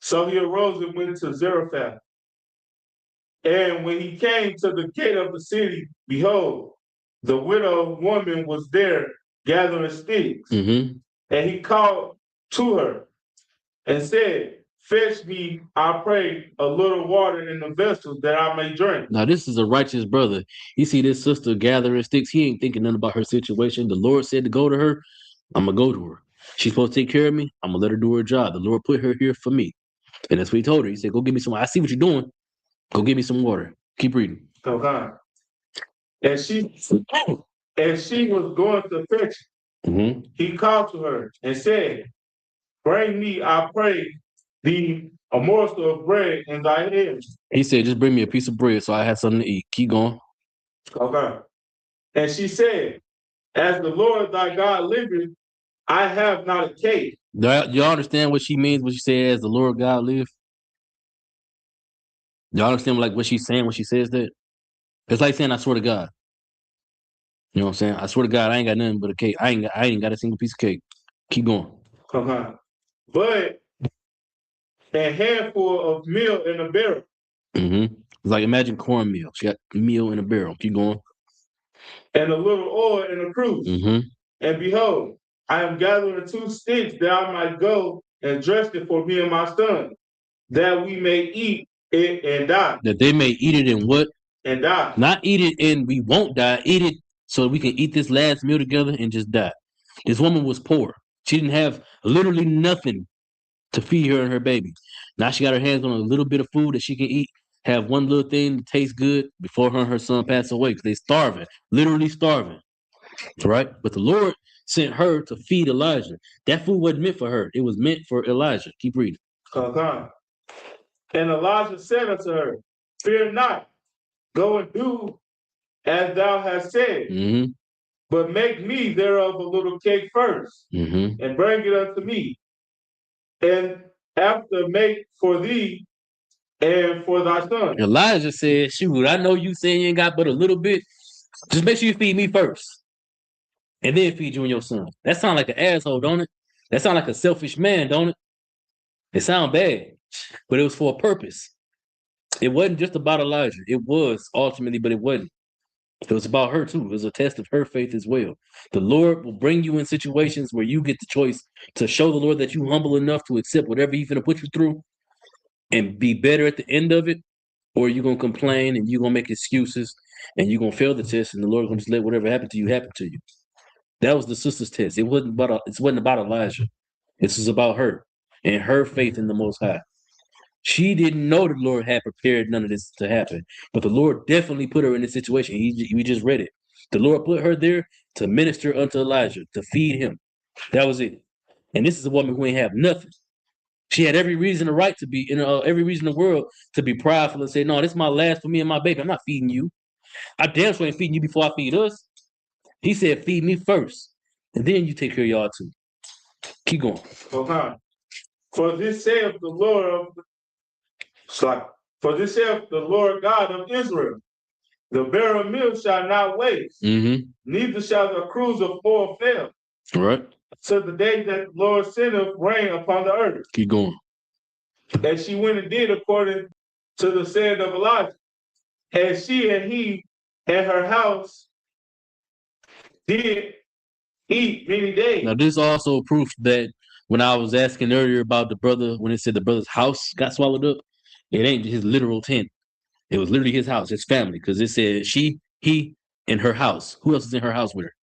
So he arose and went to Zarephath. And when he came to the gate of the city, behold, the widow woman was there gathering sticks. Mm-hmm. And he called to her and said, Fetch me, I pray, a little water in the vessel that I may drink. Now, this is a righteous brother. You see this sister gathering sticks. He ain't thinking nothing about her situation. The Lord said to go to her. I'm going to go to her. She's supposed to take care of me. I'm going to let her do her job. The Lord put her here for me. And that's what he told her. He said, go give me some. I see what you're doing. Go give me some water. Keep reading. And she was going to fetch it. Mm-hmm. He called to her and said, Bring me, I pray thee, a morsel of bread in thy hand. He said, just bring me a piece of bread so I have something to eat. Keep going. And she said, As the Lord thy God liveth, I have not a cake. Do y'all understand what she means when she says, as the Lord God live? Y'all understand like what she's saying when she says that? It's like saying, I swear to God. You know what I'm saying? I swear to God, I ain't got nothing but a cake. I ain't got a single piece of cake. Keep going. But a handful of meal in a barrel. Mm-hmm. It's like imagine cornmeal. She got meal in a barrel. Keep going. And a little oil in a cruse. Mm-hmm. And behold, I am gathering 2 sticks that I might go and dress it for me and my son, that we may eat it and die. That they may eat it and what? And die. Not eat it and we won't die. Eat it so we can eat this last meal together and just die. This woman was poor. She didn't have literally nothing to feed her and her baby. Now she got her hands on a little bit of food that she can eat, have one little thing that tastes good before her and her son pass away because they're starving, literally starving. Right? But the Lord sent her to feed Elijah. That food wasn't meant for her. It was meant for Elijah. Keep reading. And Elijah said unto her, Fear not, go and do as thou hast said, Mm-hmm. but make me thereof a little cake first, Mm-hmm. and bring it unto me. And after make for thee and for thy son. Elijah said, shoot, I know you saying you ain't got but a little bit. Just make sure you feed me first. And then feed you and your son. That sound like an asshole, don't it? That sound like a selfish man, don't it? It sound bad. But it was for a purpose. It wasn't just about Elijah. It was ultimately, but it wasn't. It was about her too. It was a test of her faith as well. The Lord will bring you in situations where you get the choice to show the Lord that you're humble enough to accept whatever He's going to put you through and be better at the end of it, or you're going to complain and you're going to make excuses and you're going to fail the test and the Lord's going to just let whatever happened to you happen to you. That was the sister's test. It wasn't about Elijah. This was about her and her faith in the Most High. She didn't know the Lord had prepared none of this to happen, but the Lord definitely put her in this situation. We just read it. The Lord put her there to minister unto Elijah, to feed him. That was it. And this is a woman who ain't have nothing. She had every reason to right to be, every reason in the world to be prideful and say, no, this is my last for me and my baby. I'm not feeding you. I damn sure ain't feeding you before I feed us. He said, feed me first, and then you take care of y'all too. Keep going. For this saith the Lord God of Israel, The barrel of meal shall not waste, Mm-hmm. neither shall the cruse of oil fail, Right. till the day that the Lord sendeth rain upon the earth. Keep going. And she went and did according to the saying of Elijah. And she and he and her house did eat many days. Now, this is also proof that when I was asking earlier about the brother, when it said the brother's house got swallowed up, it ain't his literal tent. It was literally his house, his family, because it said she, he, and her house. Who else is in her house with her?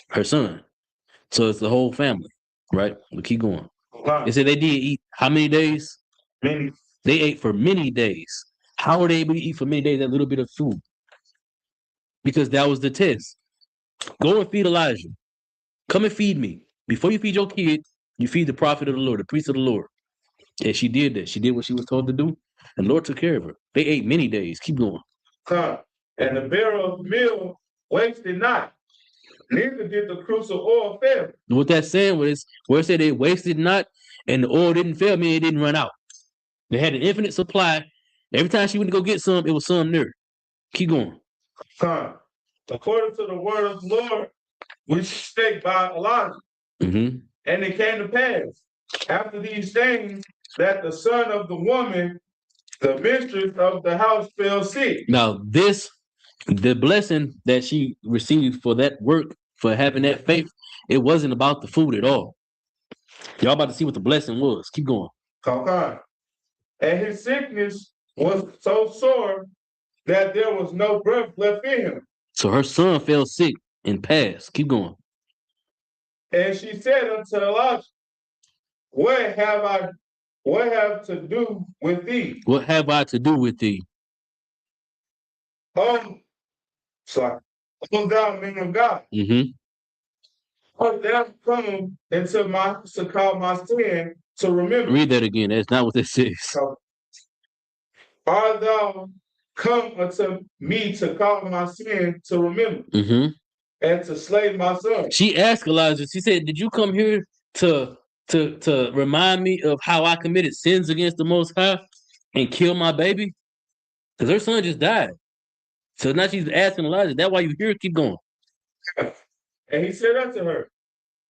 Her son. So it's the whole family, right? But keep going. It said they did eat how many days? Many. They ate for many days. How were they able to eat for many days that little bit of food? Because that was the test. Go and feed Elijah. Come and feed me. Before you feed your kid, you feed the prophet of the Lord, the priest of the Lord. And she did that. She did what she was told to do. And the Lord took care of her. They ate many days. Keep going. And the barrel of meal wasted not, neither did the cruse of oil fail. What that's saying was where it said they wasted not and the oil didn't fail, meaning it didn't run out. They had an infinite supply. Every time she went to go get some, it was some there. Keep going. According to the word of the Lord, which spake by Elijah. Mm-hmm. And it came to pass after these things that the son of the woman, the mistress of the house, fell sick. Now, the blessing that she received for that work, for having that faith, it wasn't about the food at all. Y'all about to see what the blessing was. Keep going. And his sickness was so sore that there was no breath left in him. So her son fell sick and passed. Keep going. And she said unto Elijah, What have to do with thee? What have I to do with thee? Oh, thou man of God. Mm-hmm. Art thou come into my house to call my sin to remember? Read that again. That's not what that says. Art thou come unto me to call my sin to remember, Mm-hmm. and to slay my son? She asked Elijah, she said, did you come here to remind me of how I committed sins against the Most High and kill my baby? Because her son just died. So now she's asking Elijah, that's why you here? Keep going. And he said unto her,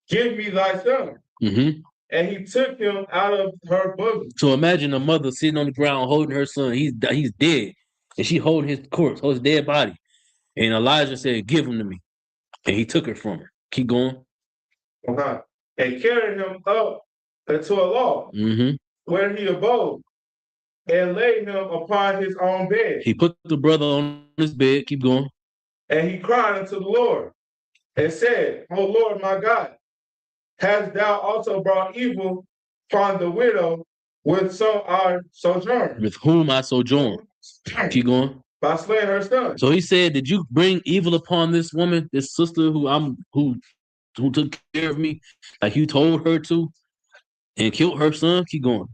Give me thy son. Mm-hmm. And he took him out of her bosom. So imagine a mother sitting on the ground holding her son. He's dead. And she holding his corpse, his dead body. And Elijah said, give him to me. And he took her from her. Keep going. And carried him up into a loft, Mm-hmm. where he abode, and laid him upon his own bed. He put the brother on his bed. Keep going. And he cried unto the Lord, and said, O Lord my God, hast thou also brought evil upon the widow with so our sojourn? With whom I sojourn. Keep going. By slaying her son. So he said, did you bring evil upon this woman, this sister who took care of me, like you told her to, and killed her son? Keep going.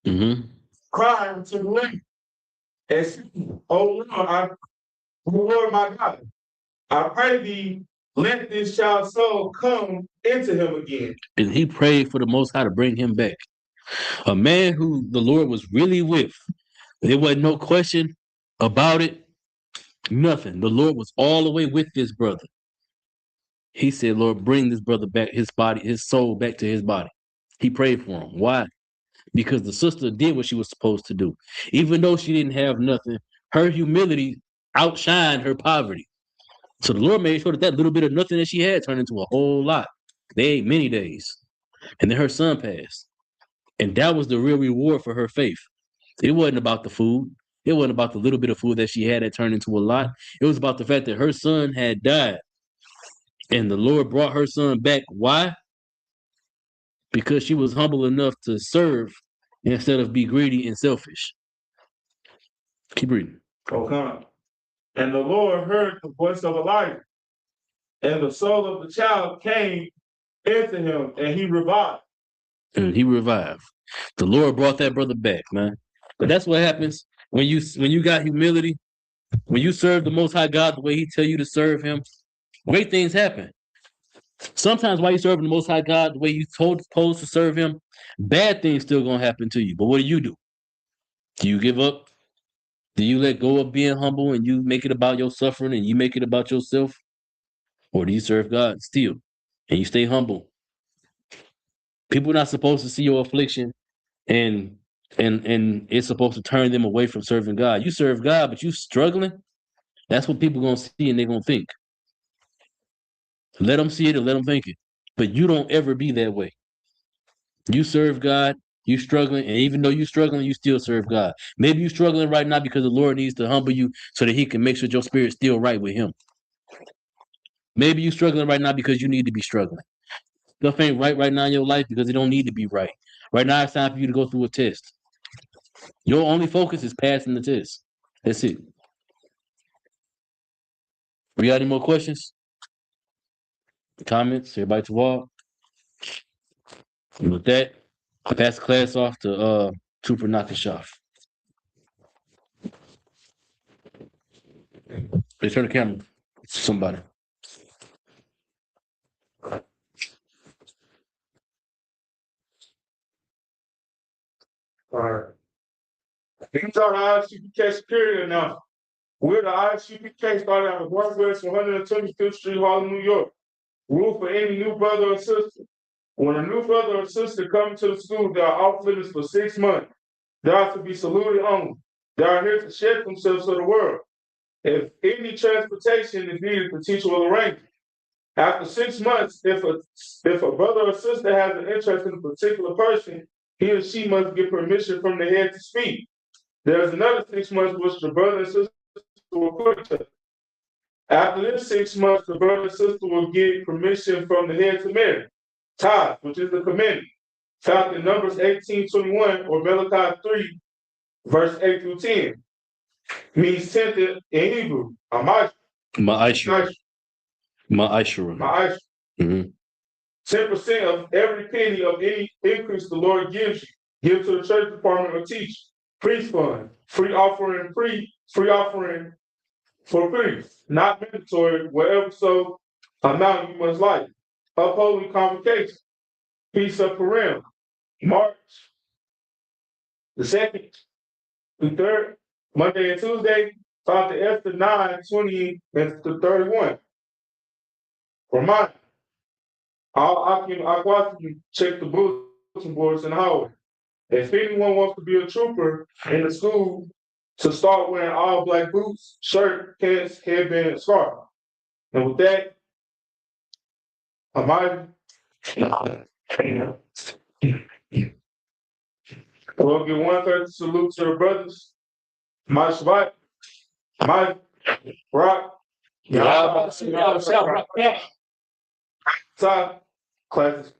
Mm-hmm. Crying to the Lord, and said, O Lord my God, I pray thee, let this child's soul come into him again. And he prayed for the Most High to bring him back. A man who the Lord was really with. There wasn't no question about it. Nothing. The Lord was all the way with this brother. He said, Lord, bring this brother back, his body, his soul back to his body. He prayed for him. Why? Because the sister did what she was supposed to do. Even though she didn't have nothing, her humility outshined her poverty. So the Lord made sure that little bit of nothing that she had turned into a whole lot. They ate many days. And then her son passed. And that was the real reward for her faith. It wasn't about the food. It wasn't about the little bit of food that she had that turned into a lot. It was about the fact that her son had died. And the Lord brought her son back. Why? Because she was humble enough to serve instead of be greedy and selfish. Keep reading. Okay. And the Lord heard the voice of Elijah, and the soul of the child came into him, and he revived. And he revived. The Lord brought that brother back, man. But that's what happens when you got humility, when you serve the Most High God the way He tell you to serve Him. Great things happen. Sometimes while you're serving the Most High God the way you supposed to serve Him, bad things still gonna happen to you. But what do? Do you give up? Do you let go of being humble and you make it about your suffering and you make it about yourself? Or do you serve God still and you stay humble? People are not supposed to see your affliction and it's supposed to turn them away from serving God. You serve God, but you struggling. That's what people gonna see and they're gonna think. Let them see it or let them think it. But you don't ever be that way. You serve God, you struggling, and even though you're struggling, you still serve God. Maybe you're struggling right now because the Lord needs to humble you so that He can make sure your spirit's still right with Him. Maybe you're struggling right now because you need to be struggling. Stuff ain't right now in your life because it don't need to be right. Right now, it's time for you to go through a test. Your only focus is passing the test. That's it. We got any more questions? Comments? Everybody to walk? And with that, I pass the class off to Trooper Nakashoff. They turn the camera. Somebody. All right. These are the ISUPK security announcements. We're the ISUPK started out of Northwest 125th Street, Harlem, New York. Rule for any new brother or sister. When a new brother or sister comes to the school, they are off limits for 6 months. They are to be saluted only. They are here to shed themselves to the world. If any transportation is needed, the teacher will arrange it. After 6 months, if a brother or sister has an interest in a particular person, he or she must get permission from the head to speak. There's another 6 months which the brother and sister will quit each other. After this 6 months, the brother and sister will get permission from the head to marry. Tithe, which is the commandment, found in Numbers 18:21 or Malachi 3, verse 8 through 10, means tenth in Hebrew. Ma'ashra. 10% of every penny of any increase the Lord gives you. Give to the church department or teach. Priest fund, free offering for priests, not mandatory, whatever so amount you must like. Upholding convocation, Peace of Purim, March the 2nd through 3rd, Monday and Tuesday, found the Esther 9:20 and to 31. Remind, I check the bulletin boards in the hallway. If anyone wants to be a trooper in the school, to start wearing all black boots, shirt, pants, headband, and scarf. And with that, we'll give 130 salute to the brothers. My Shabbat, Mike, Rock, classes,